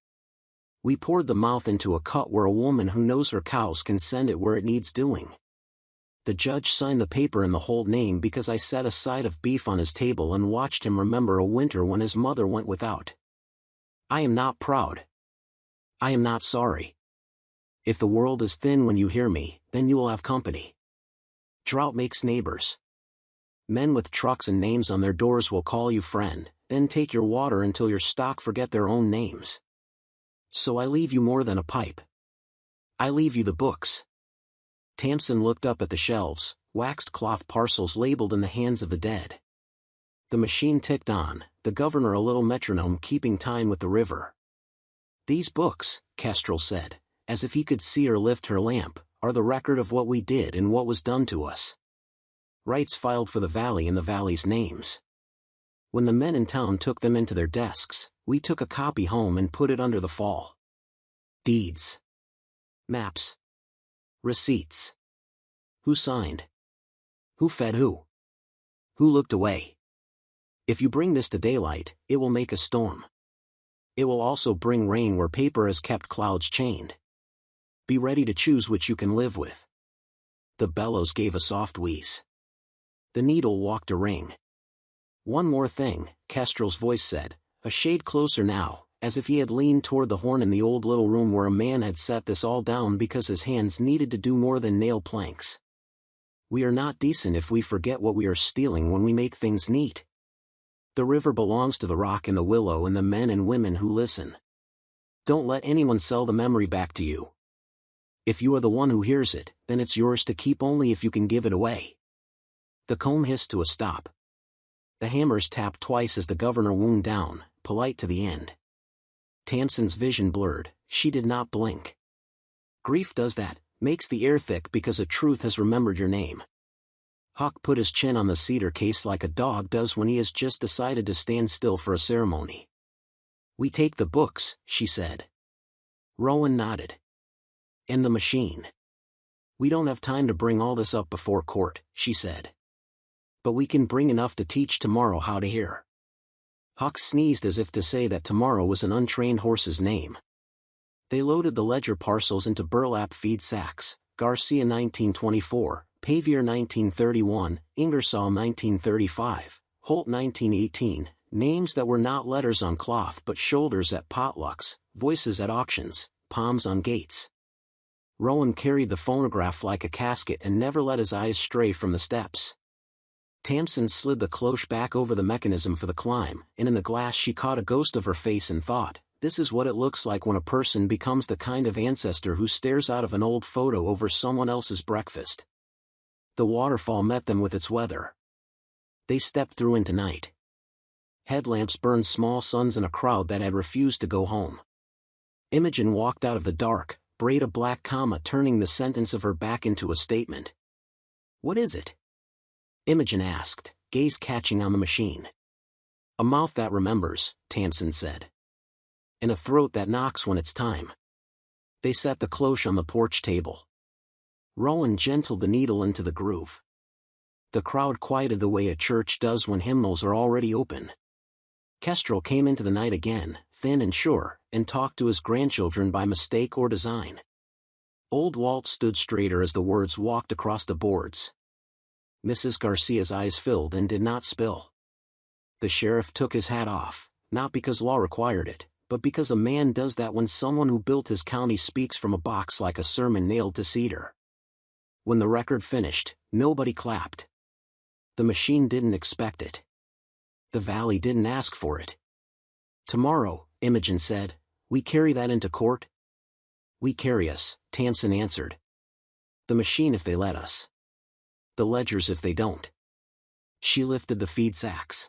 We poured the mouth into a cut where a woman who knows her cows can send it where it needs doing. The judge signed the paper in the Holt name because I set a side of beef on his table and watched him remember a winter when his mother went without. I am not proud. I am not sorry. If the world is thin when you hear me, then you will have company. Drought makes neighbors. Men with trucks and names on their doors will call you friend, then take your water until your stock forget their own names. So I leave you more than a pipe. I leave you the books." Tamsin looked up at the shelves, waxed cloth parcels labeled in the hands of the dead. The machine ticked on, the governor a little metronome keeping time with the river. "These books," Kestrel said, as if he could see her lift her lamp, "are the record of what we did and what was done to us. Rights filed for the valley and the valley's names. When the men in town took them into their desks, we took a copy home and put it under the fall. Deeds. Maps. Receipts. Who signed? Who fed who? Who looked away? If you bring this to daylight, it will make a storm. It will also bring rain where paper has kept clouds chained. Be ready to choose which you can live with." The bellows gave a soft wheeze. The needle walked a ring. "One more thing," Kestrel's voice said, a shade closer now, as if he had leaned toward the horn in the old little room where a man had set this all down because his hands needed to do more than nail planks. "We are not decent if we forget what we are stealing when we make things neat. The river belongs to the rock and the willow and the men and women who listen. Don't let anyone sell the memory back to you. If you are the one who hears it, then it's yours to keep only if you can give it away." The comb hissed to a stop. The hammers tapped twice as the governor wound down, polite to the end. Tamsin's vision blurred. She did not blink. Grief does that, makes the air thick because a truth has remembered your name. Huck put his chin on the cedar case like a dog does when he has just decided to stand still for a ceremony. We take the books, she said. Rowan nodded. And the machine. We don't have time to bring all this up before court, she said. But we can bring enough to teach tomorrow how to hear. Huck sneezed as if to say that tomorrow was an untrained horse's name. They loaded the ledger parcels into burlap feed sacks, Garcia 1924, Pavier 1931, Ingersoll 1935, Holt 1918, names that were not letters on cloth but shoulders at potlucks, voices at auctions, palms on gates. Rowan carried the phonograph like a casket and never let his eyes stray from the steps. Tamsin slid the cloche back over the mechanism for the climb, and in the glass she caught a ghost of her face and thought, this is what it looks like when a person becomes the kind of ancestor who stares out of an old photo over someone else's breakfast. The waterfall met them with its weather. They stepped through into night. Headlamps burned small suns in a crowd that had refused to go home. Imogen walked out of the dark, braid a black comma turning the sentence of her back into a statement. What is it? Imogen asked, gaze catching on the machine. A mouth that remembers, Tamsin said. And a throat that knocks when it's time. They set the cloche on the porch table. Rowan gentled the needle into the groove. The crowd quieted the way a church does when hymnals are already open. Kestrel came into the night again, thin and sure, and talked to his grandchildren by mistake or design. Old Walt stood straighter as the words walked across the boards. Mrs. Garcia's eyes filled and did not spill. The sheriff took his hat off, not because law required it, but because a man does that when someone who built his county speaks from a box like a sermon nailed to cedar. When the record finished, nobody clapped. The machine didn't expect it. The valley didn't ask for it. Tomorrow, Imogen said, we carry that into court? We carry us, Tamsin answered. The machine if they let us. The ledgers if they don't. She lifted the feed sacks.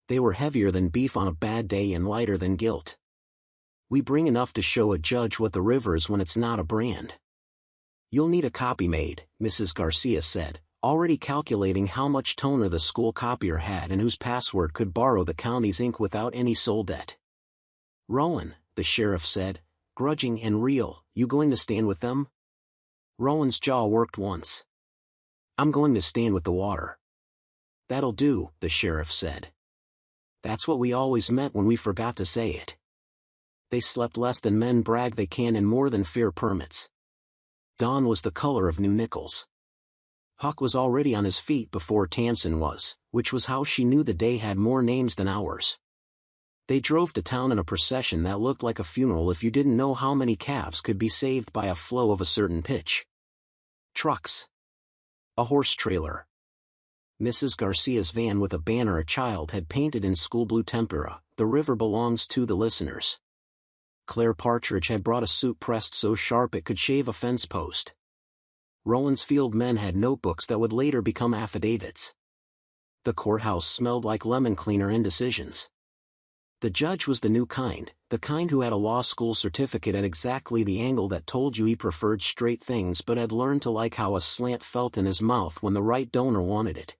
They were heavier than beef on a bad day and lighter than guilt. We bring enough to show a judge what the river is when it's not a brand. You'll need a copy made, Mrs. Garcia said, already calculating how much toner the school copier had and whose password could borrow the county's ink without any soul debt. Rowan, the sheriff said, grudging and real, you going to stand with them? Rowan's jaw worked once. I'm going to stand with the water. That'll do, the sheriff said. That's what we always meant when we forgot to say it. They slept less than men brag they can and more than fear permits. Dawn was the color of new nickels. Huck was already on his feet before Tamsin was, which was how she knew the day had more names than hours. They drove to town in a procession that looked like a funeral if you didn't know how many calves could be saved by a flow of a certain pitch. Trucks. A horse trailer. Mrs. Garcia's van with a banner a child had painted in school blue tempera, the river belongs to the listeners. Claire Partridge had brought a suit pressed so sharp it could shave a fence post. Rowan's field men had notebooks that would later become affidavits. The courthouse smelled like lemon cleaner indecisions. The judge was the new kind, the kind who had a law school certificate at exactly the angle that told you he preferred straight things but had learned to like how a slant felt in his mouth when the right donor wanted it.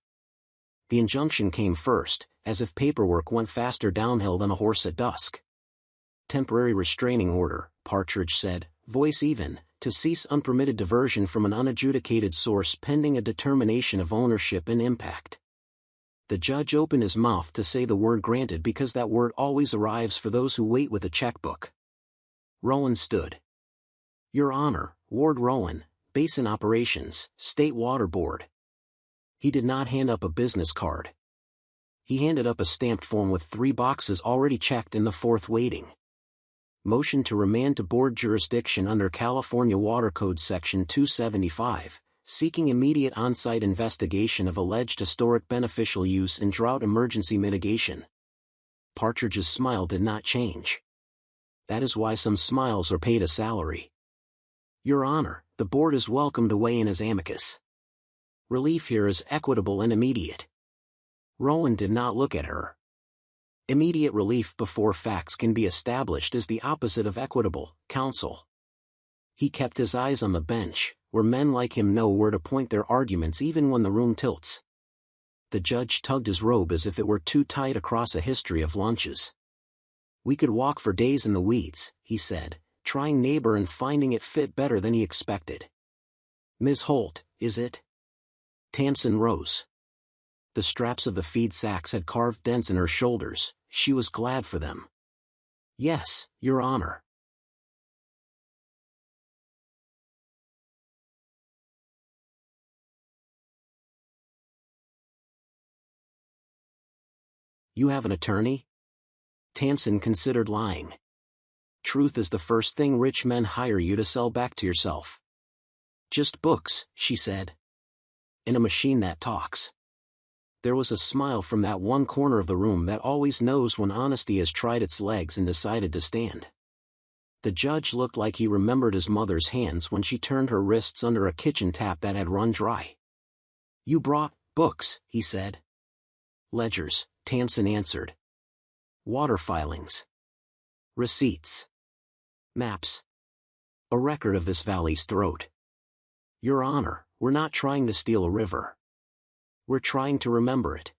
The injunction came first, as if paperwork went faster downhill than a horse at dusk. Temporary restraining order, Partridge said, voice even, to cease unpermitted diversion from an unadjudicated source pending a determination of ownership and impact. The judge opened his mouth to say the word granted because that word always arrives for those who wait with a checkbook. Rowan stood. Your Honor, Ward Rowan, Basin Operations, State Water Board. He did not hand up a business card. He handed up a stamped form with 3 boxes already checked and the 4th waiting. Motion to remand to board jurisdiction under California Water Code Section 275, seeking immediate on-site investigation of alleged historic beneficial use and drought emergency mitigation. Partridge's smile did not change. That is why some smiles are paid a salary. Your Honor, the board is welcome to weigh in as amicus. Relief here is equitable and immediate. Rowan did not look at her. Immediate relief before facts can be established is the opposite of equitable counsel. He kept his eyes on the bench, where men like him know where to point their arguments even when the room tilts. The judge tugged his robe as if it were too tight across a history of lunches. "We could walk for days in the weeds," he said, trying neighbor and finding it fit better than he expected. "Ms. Holt, is it?" Tamsin rose. The straps of the feed sacks had carved dents in her shoulders. She was glad for them. "Yes, Your Honor." "You have an attorney?" Tamsin considered lying. "Truth is the first thing rich men hire you to sell back to yourself." "Just books," she said. "In a machine that talks." There was a smile from that one corner of the room that always knows when honesty has tried its legs and decided to stand. The judge looked like he remembered his mother's hands when she turned her wrists under a kitchen tap that had run dry. "You brought books," he said. "Ledgers," Tamsin answered. "Water filings. Receipts. Maps. A record of this valley's throat." "Your Honor, we're not trying to steal a river. We're trying to remember it."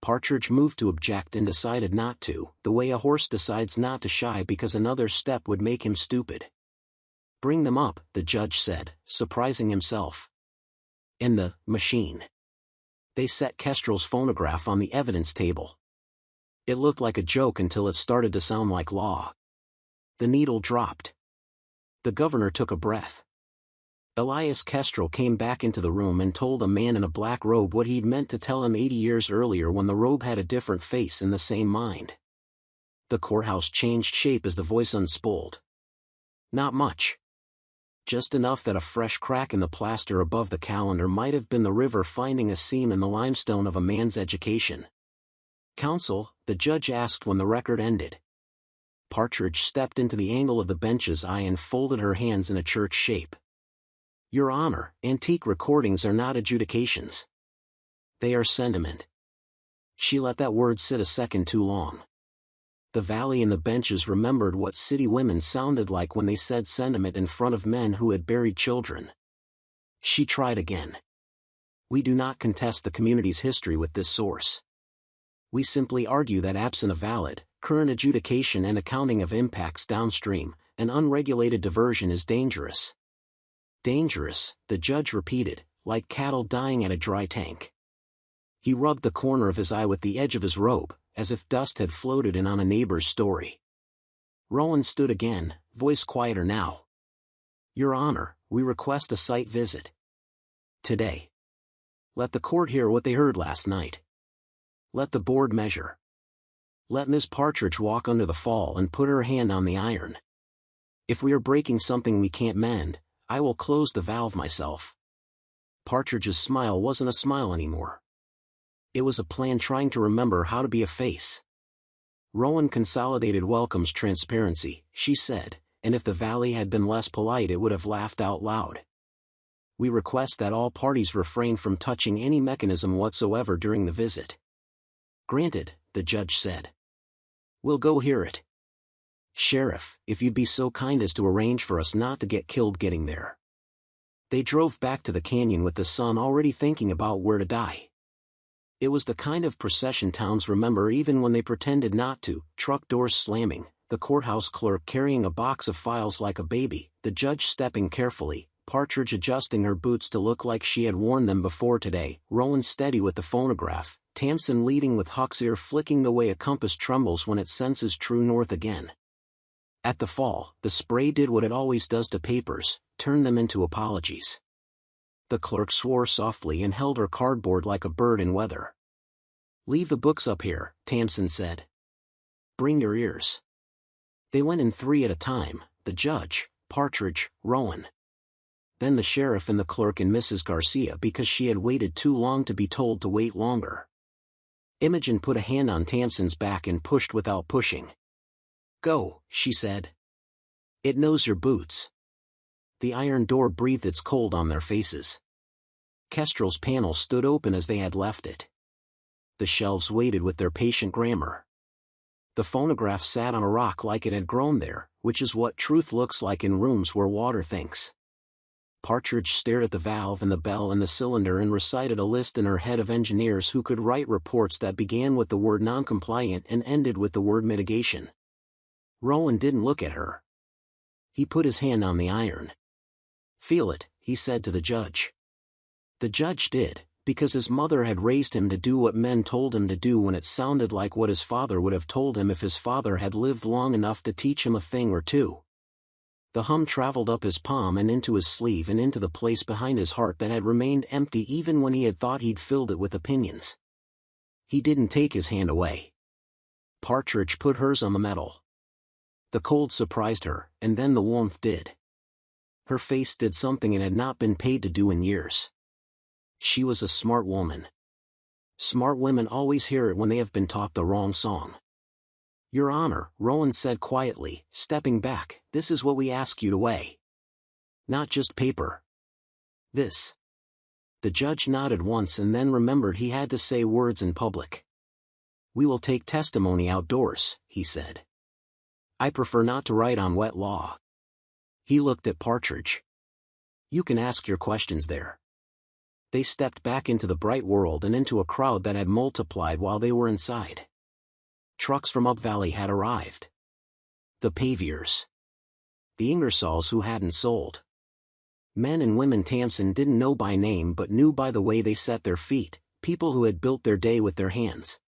Partridge moved to object and decided not to, the way a horse decides not to shy because another step would make him stupid. "Bring them up," the judge said, surprising himself. "And the machine." They set Kestrel's phonograph on the evidence table. It looked like a joke until it started to sound like law. The needle dropped. The governor took a breath. Elias Kestrel came back into the room and told a man in a black robe what he'd meant to tell him 80 years earlier when the robe had a different face and the same mind. The courthouse changed shape as the voice unspooled. "Not much. Just enough that a fresh crack in the plaster above the calendar might have been the river finding a seam in the limestone of a man's education." "Counsel," the judge asked when the record ended. Partridge stepped into the angle of the bench's eye and folded her hands in a church shape. "Your Honor, antique recordings are not adjudications. They are sentiment." She let that word sit a second too long. The valley and the benches remembered what city women sounded like when they said sentiment in front of men who had buried children. She tried again. "We do not contest the community's history with this source. We simply argue that absent a valid, current adjudication and accounting of impacts downstream, an unregulated diversion is dangerous." "Dangerous," the judge repeated, "like cattle dying at a dry tank." He rubbed the corner of his eye with the edge of his robe, as if dust had floated in on a neighbor's story. Rowan stood again, voice quieter now. "Your Honor, we request a site visit. Today. Let the court hear what they heard last night. Let the board measure. Let Ms. Partridge walk under the fall and put her hand on the iron. If we are breaking something we can't mend, I will close the valve myself." Partridge's smile wasn't a smile anymore. It was a plan trying to remember how to be a face. "Rowan consolidated welcomes transparency," she said, "and if the valley had been less polite it would have laughed out loud. We request that all parties refrain from touching any mechanism whatsoever during the visit." "Granted," the judge said. "We'll go hear it. Sheriff, if you'd be so kind as to arrange for us not to get killed getting there." They drove back to the canyon with the son already thinking about where to die. It was the kind of procession towns remember even when they pretended not to, truck doors slamming, the courthouse clerk carrying a box of files like a baby, the judge stepping carefully, Partridge adjusting her boots to look like she had worn them before today, Rowan steady with the phonograph, Tamsin leading with Huck's ear flicking the way a compass trembles when it senses true north again. At the fall, the spray did what it always does to papers, turn them into apologies. The clerk swore softly and held her cardboard like a bird in weather. "Leave the books up here," Tamsin said. "Bring your ears." They went in 3 at a time, the judge, Partridge, Rowan. Then the sheriff and the clerk and Mrs. Garcia because she had waited too long to be told to wait longer. Imogen put a hand on Tamsin's back and pushed without pushing. "Go," she said. "It knows your boots." The iron door breathed its cold on their faces. Kestrel's panel stood open as they had left it. The shelves waited with their patient grammar. The phonograph sat on a rock like it had grown there, which is what truth looks like in rooms where water thinks. Partridge stared at the valve and the bell and the cylinder and recited a list in her head of engineers who could write reports that began with the word non-compliant and ended with the word mitigation. Rowan didn't look at her. He put his hand on the iron. "Feel it," he said to the judge. The judge did, because his mother had raised him to do what men told him to do when it sounded like what his father would have told him if his father had lived long enough to teach him a thing or two. The hum traveled up his palm and into his sleeve and into the place behind his heart that had remained empty even when he had thought he'd filled it with opinions. He didn't take his hand away. Partridge put hers on the metal. The cold surprised her, and then the warmth did. Her face did something it had not been paid to do in years. She was a smart woman. Smart women always hear it when they have been taught the wrong song. "Your Honor," Rowan said quietly, stepping back, "this is what we ask you to weigh. Not just paper. This." The judge nodded once and then remembered he had to say words in public. "We will take testimony outdoors," he said. "I prefer not to write on wet law." He looked at Partridge. "You can ask your questions there." They stepped back into the bright world and into a crowd that had multiplied while they were inside. Trucks from Up Valley had arrived. The Paviers. The Ingersolls who hadn't sold. Men and women Tamsin didn't know by name but knew by the way they set their feet, people who had built their day with their hands.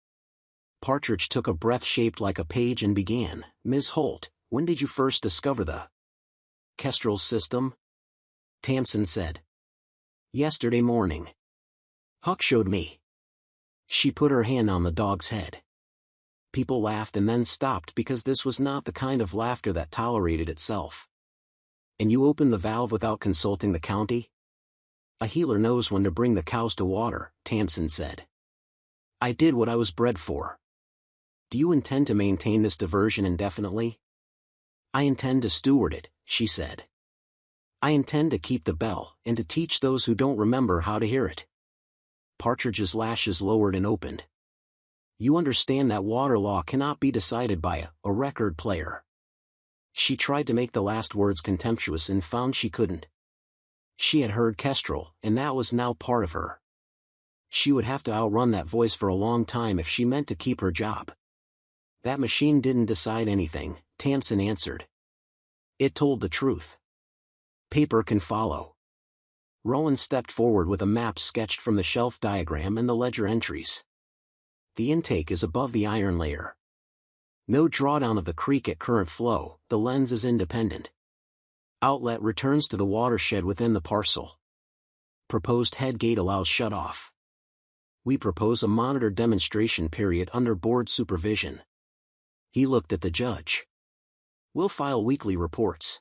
Partridge took a breath shaped like a page and began, "Ms. Holt, when did you first discover the Kestrel system?" Tamsin said. "Yesterday morning. Huck showed me." She put her hand on the dog's head. People laughed and then stopped because this was not the kind of laughter that tolerated itself. "And you opened the valve without consulting the county?" "A healer knows when to bring the cows to water," Tamsin said. "I did what I was bred for." "Do you intend to maintain this diversion indefinitely?" "I intend to steward it," she said. "I intend to keep the bell, and to teach those who don't remember how to hear it." Partridge's lashes lowered and opened. "You understand that water law cannot be decided by a record player." She tried to make the last words contemptuous and found she couldn't. She had heard Kestrel, and that was now part of her. She would have to outrun that voice for a long time if she meant to keep her job. "That machine didn't decide anything," Tamsin answered. "It told the truth. Paper can follow." Rowan stepped forward with a map sketched from the shelf diagram and the ledger entries. "The intake is above the iron layer. No drawdown of the creek at current flow, the lens is independent. Outlet returns to the watershed within the parcel. Proposed head gate allows shutoff. We propose a monitored demonstration period under board supervision." He looked at the judge. "We'll file weekly reports.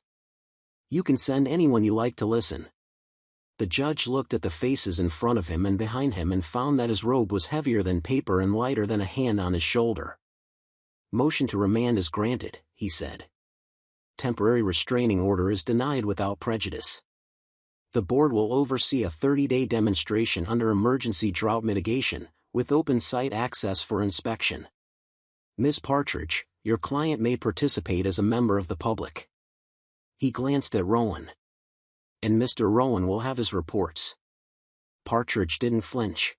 You can send anyone you like to listen." The judge looked at the faces in front of him and behind him and found that his robe was heavier than paper and lighter than a hand on his shoulder. "Motion to remand is granted," he said. "Temporary restraining order is denied without prejudice. The board will oversee a 30-day demonstration under emergency drought mitigation, with open site access for inspection. Ms. Partridge, your client may participate as a member of the public." He glanced at Rowan. "And Mr. Rowan will have his reports." Partridge didn't flinch.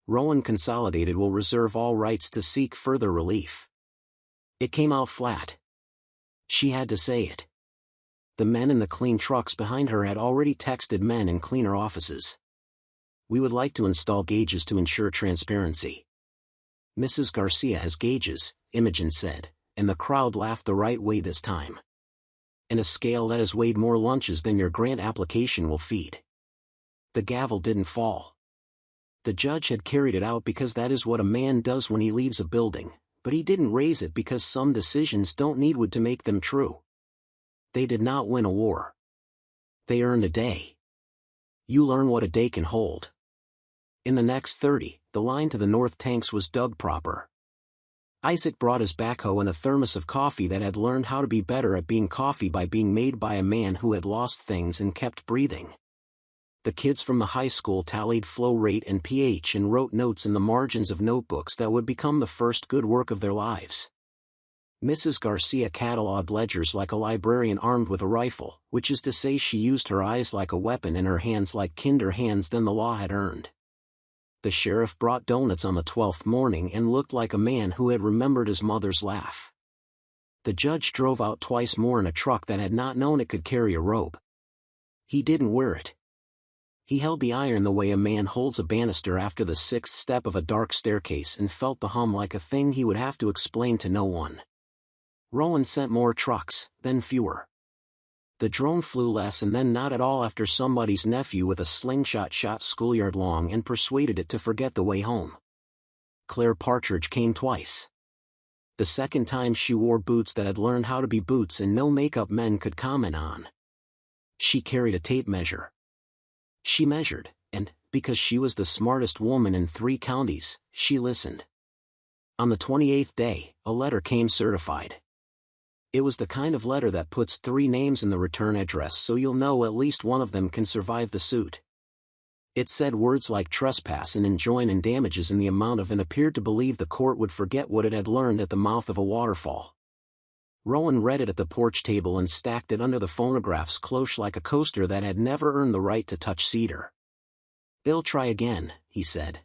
"Rowan Consolidated will reserve all rights to seek further relief." It came out flat. She had to say it. The men in the clean trucks behind her had already texted men in cleaner offices. "We would like to install gauges to ensure transparency." "Mrs. Garcia has gauges," Imogen said, and the crowd laughed the right way this time. "And a scale that has weighed more lunches than your grant application will feed." The gavel didn't fall. The judge had carried it out because that is what a man does when he leaves a building, but he didn't raise it because some decisions don't need wood to make them true. They did not win a war. They earned a day. You learn what a day can hold. In the next 30, the line to the north tanks was dug proper. Isaac brought his backhoe and a thermos of coffee that had learned how to be better at being coffee by being made by a man who had lost things and kept breathing. The kids from the high school tallied flow rate and pH and wrote notes in the margins of notebooks that would become the first good work of their lives. Mrs. Garcia catalogued ledgers like a librarian armed with a rifle, which is to say she used her eyes like a weapon and her hands like kinder hands than the law had earned. The sheriff brought donuts on the 12th morning and looked like a man who had remembered his mother's laugh. The judge drove out twice more in a truck that had not known it could carry a robe. He didn't wear it. He held the iron the way a man holds a banister after the 6th step of a dark staircase and felt the hum like a thing he would have to explain to no one. Rowan sent more trucks, then fewer. The drone flew less and then not at all after somebody's nephew with a slingshot shot schoolyard long and persuaded it to forget the way home. Claire Partridge came twice. The second time she wore boots that had learned how to be boots and no makeup men could comment on. She carried a tape measure. She measured, and, because she was the smartest woman in 3 counties, she listened. On the 28th day, a letter came certified. It was the kind of letter that puts 3 names in the return address so you'll know at least one of them can survive the suit. It said words like trespass and enjoin and damages in the amount of and appeared to believe the court would forget what it had learned at the mouth of a waterfall. Rowan read it at the porch table and stacked it under the phonograph's cloche like a coaster that had never earned the right to touch cedar. "They'll try again," he said.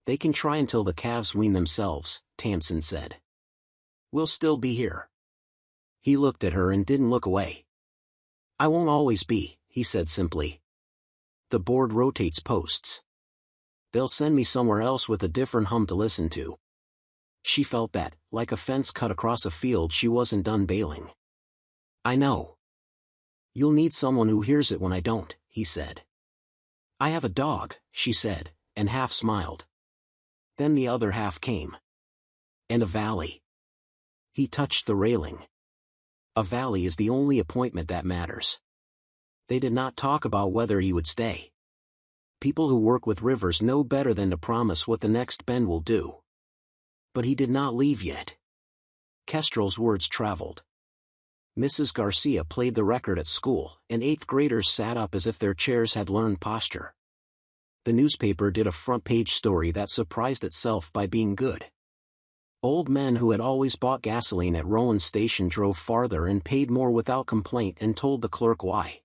"They can try until the calves wean themselves," Tamsin said. "We'll still be here." He looked at her and didn't look away. "I won't always be," he said simply. "The board rotates posts. They'll send me somewhere else with a different hum to listen to." She felt that, like a fence cut across a field, she wasn't done bailing. "I know. You'll need someone who hears it when I don't," he said. "I have a dog," she said, and half smiled. Then the other half came. "And a valley." He touched the railing. A valley is the only appointment that matters. They did not talk about whether he would stay. People who work with rivers know better than to promise what the next bend will do. But he did not leave yet. Kestrel's words traveled. Mrs. Garcia played the record at school, and 8th graders sat up as if their chairs had learned posture. The newspaper did a front-page story that surprised itself by being good. Old men who had always bought gasoline at Rowan's station drove farther and paid more without complaint and told the clerk why.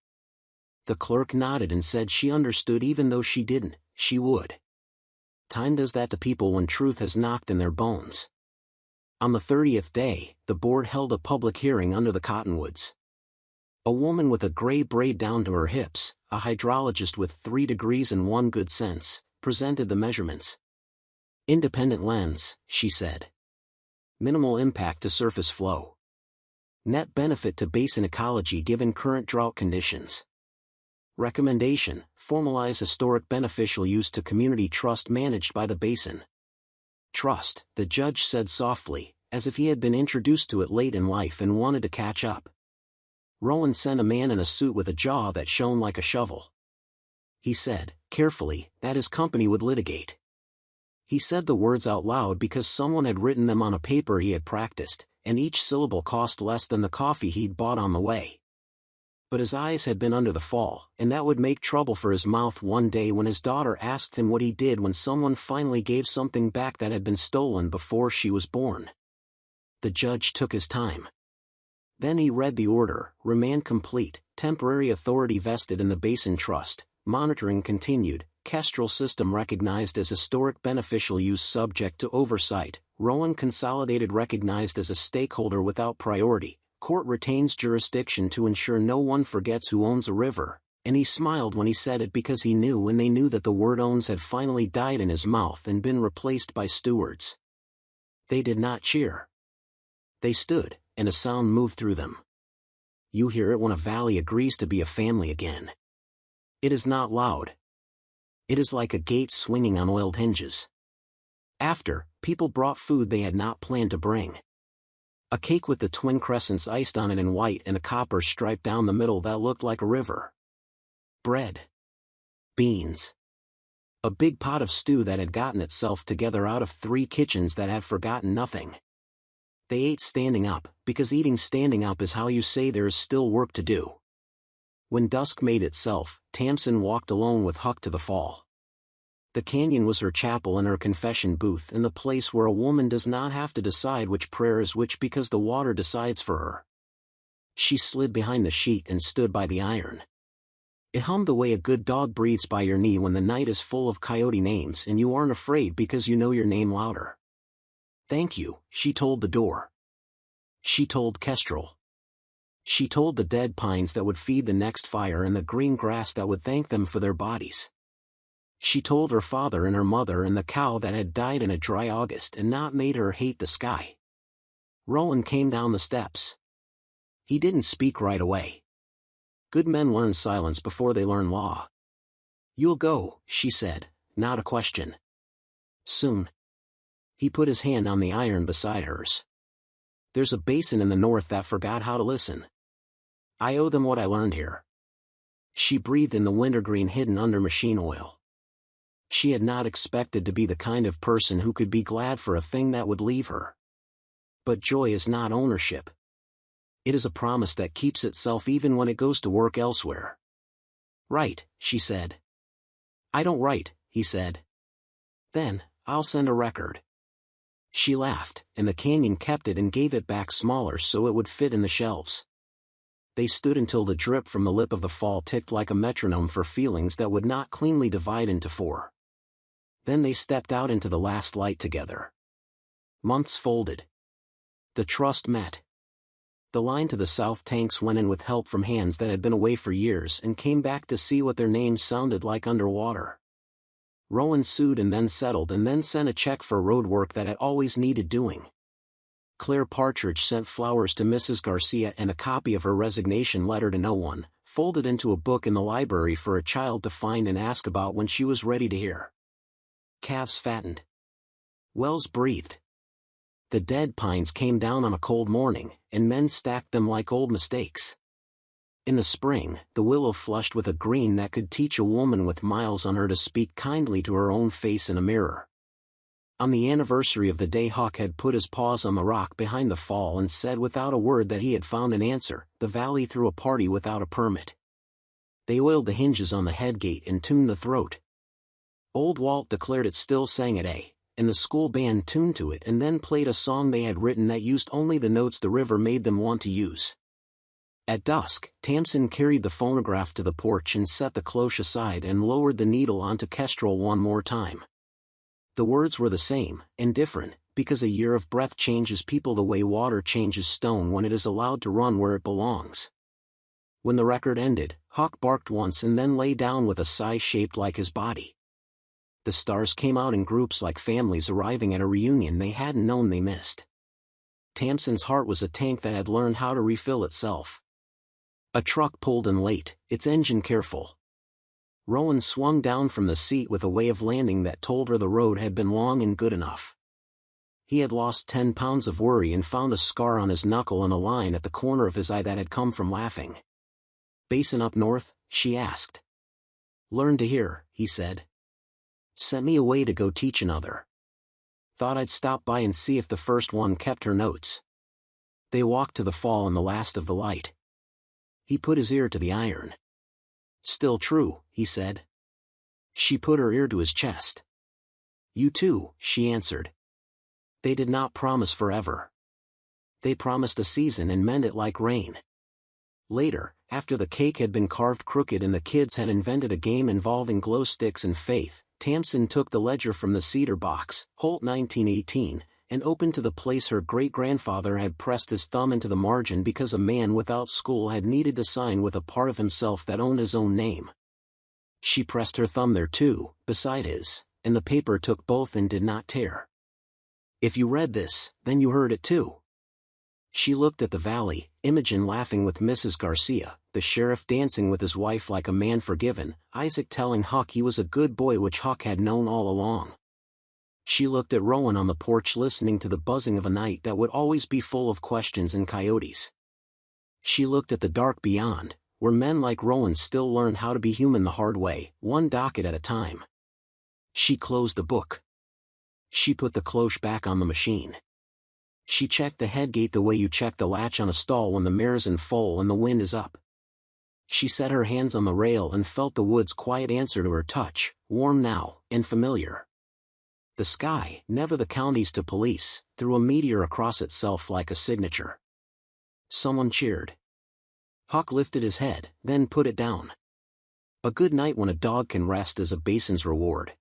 The clerk nodded and said she understood even though she didn't, she would. Time does that to people when truth has knocked in their bones. On the 30th day, the board held a public hearing under the cottonwoods. A woman with a gray braid down to her hips, a hydrologist with 3 degrees and 1 good sense, presented the measurements. "Independent lens," she said. "Minimal impact to surface flow. Net benefit to basin ecology given current drought conditions. Recommendation: formalize historic beneficial use to community trust managed by the basin." Trust, the judge said softly, as if he had been introduced to it late in life and wanted to catch up. Rowan sent a man in a suit with a jaw that shone like a shovel. He said, carefully, that his company would litigate. He said the words out loud because someone had written them on a paper he had practiced, and each syllable cost less than the coffee he'd bought on the way. But his eyes had been under the fall, and that would make trouble for his mouth one day when his daughter asked him what he did when someone finally gave something back that had been stolen before she was born. The judge took his time. Then he read the order: remand complete, temporary authority vested in the Basin Trust, monitoring continued, Kestrel system recognized as historic beneficial use subject to oversight, Rowan Consolidated recognized as a stakeholder without priority, court retains jurisdiction to ensure no one forgets who owns a river, and he smiled when he said it because he knew and they knew that the word owns had finally died in his mouth and been replaced by stewards. They did not cheer. They stood, and a sound moved through them. You hear it when a valley agrees to be a family again. It is not loud. It is like a gate swinging on oiled hinges. After, people brought food they had not planned to bring. A cake with the twin crescents iced on it in white and a copper stripe down the middle that looked like a river. Bread. Beans. A big pot of stew that had gotten itself together out of 3 kitchens that had forgotten nothing. They ate standing up, because eating standing up is how you say there is still work to do. When dusk made itself, Tamsin walked alone with Huck to the fall. The canyon was her chapel and her confession booth, and the place where a woman does not have to decide which prayer is which because the water decides for her. She slid behind the sheet and stood by the iron. It hummed the way a good dog breathes by your knee when the night is full of coyote names and you aren't afraid because you know your name louder. Thank you, she told the door. She told Kestrel. She told the dead pines that would feed the next fire and the green grass that would thank them for their bodies. She told her father and her mother and the cow that had died in a dry August and not made her hate the sky. Rowan came down the steps. He didn't speak right away. Good men learn silence before they learn law. You'll go, she said, not a question. Soon. He put his hand on the iron beside hers. There's a basin in the north that forgot how to listen. I owe them what I learned here. She breathed in the wintergreen hidden under machine oil. She had not expected to be the kind of person who could be glad for a thing that would leave her. But joy is not ownership. It is a promise that keeps itself even when it goes to work elsewhere. Write, she said. I don't write, he said. Then, I'll send a record. She laughed, and the canyon kept it and gave it back smaller so it would fit in the shelves. They stood until the drip from the lip of the fall ticked like a metronome for feelings that would not cleanly divide into four. Then they stepped out into the last light together. Months folded. The trust met. The line to the south tanks went in with help from hands that had been away for years and came back to see what their names sounded like underwater. Rowan sued and then settled and then sent a check for road work that had always needed doing. Claire Partridge sent flowers to Mrs. Garcia and a copy of her resignation letter to no one, folded into a book in the library for a child to find and ask about when she was ready to hear. Calves fattened. Wells breathed. The dead pines came down on a cold morning, and men stacked them like old mistakes. In the spring, the willow flushed with a green that could teach a woman with miles on her to speak kindly to her own face in a mirror. On the anniversary of the day Huck had put his paws on the rock behind the fall and said without a word that he had found an answer, the valley threw a party without a permit. They oiled the hinges on the headgate and tuned the throat. Old Walt declared it still sang at A, and the school band tuned to it and then played a song they had written that used only the notes the river made them want to use. At dusk, Tamsin carried the phonograph to the porch and set the cloche aside and lowered the needle onto Kestrel one more time. The words were the same, and different, because a year of breath changes people the way water changes stone when it is allowed to run where it belongs. When the record ended, Huck barked once and then lay down with a sigh shaped like his body. The stars came out in groups like families arriving at a reunion they hadn't known they missed. Tamsin's heart was a tank that had learned how to refill itself. A truck pulled in late, its engine careful. Rowan swung down from the seat with a way of landing that told her the road had been long and good enough. He had lost 10 pounds of worry and found a scar on his knuckle and a line at the corner of his eye that had come from laughing. Basin up north? She asked. Learn to hear, he said. Sent me away to go teach another. Thought I'd stop by and see if the first one kept her notes. They walked to the fall in the last of the light. He put his ear to the iron. Still true, he said. She put her ear to his chest. You too, she answered. They did not promise forever. They promised a season and meant it like rain. Later, after the cake had been carved crooked and the kids had invented a game involving glow sticks and faith, Tamsin took the ledger from the cedar box, Holt 1918, and opened to the place her great-grandfather had pressed his thumb into the margin because a man without school had needed to sign with a part of himself that owned his own name. She pressed her thumb there too, beside his, and the paper took both and did not tear. If you read this, then you heard it too. She looked at the valley, Imogen laughing with Mrs. Garcia, the sheriff dancing with his wife like a man forgiven, Isaac telling Huck he was a good boy which Huck had known all along. She looked at Rowan on the porch listening to the buzzing of a night that would always be full of questions and coyotes. She looked at the dark beyond, where men like Rowan still learn how to be human the hard way, one docket at a time. She closed the book. She put the cloche back on the machine. She checked the headgate the way you check the latch on a stall when the mare's in foal and the wind is up. She set her hands on the rail and felt the wood's quiet answer to her touch, warm now, and familiar. The sky, never the counties to police, threw a meteor across itself like a signature. Someone cheered. Huck lifted his head, then put it down. A good night when a dog can rest is a basin's reward.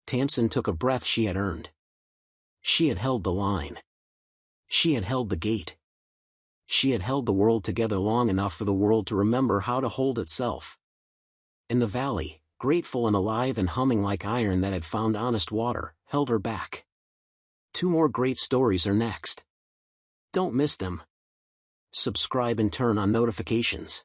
Tamsin took a breath she had earned. She had held the line. She had held the gate. She had held the world together long enough for the world to remember how to hold itself. In the valley, grateful and alive and humming like iron that had found honest water, held her back. 2 more great stories are next. Don't miss them. Subscribe and turn on notifications.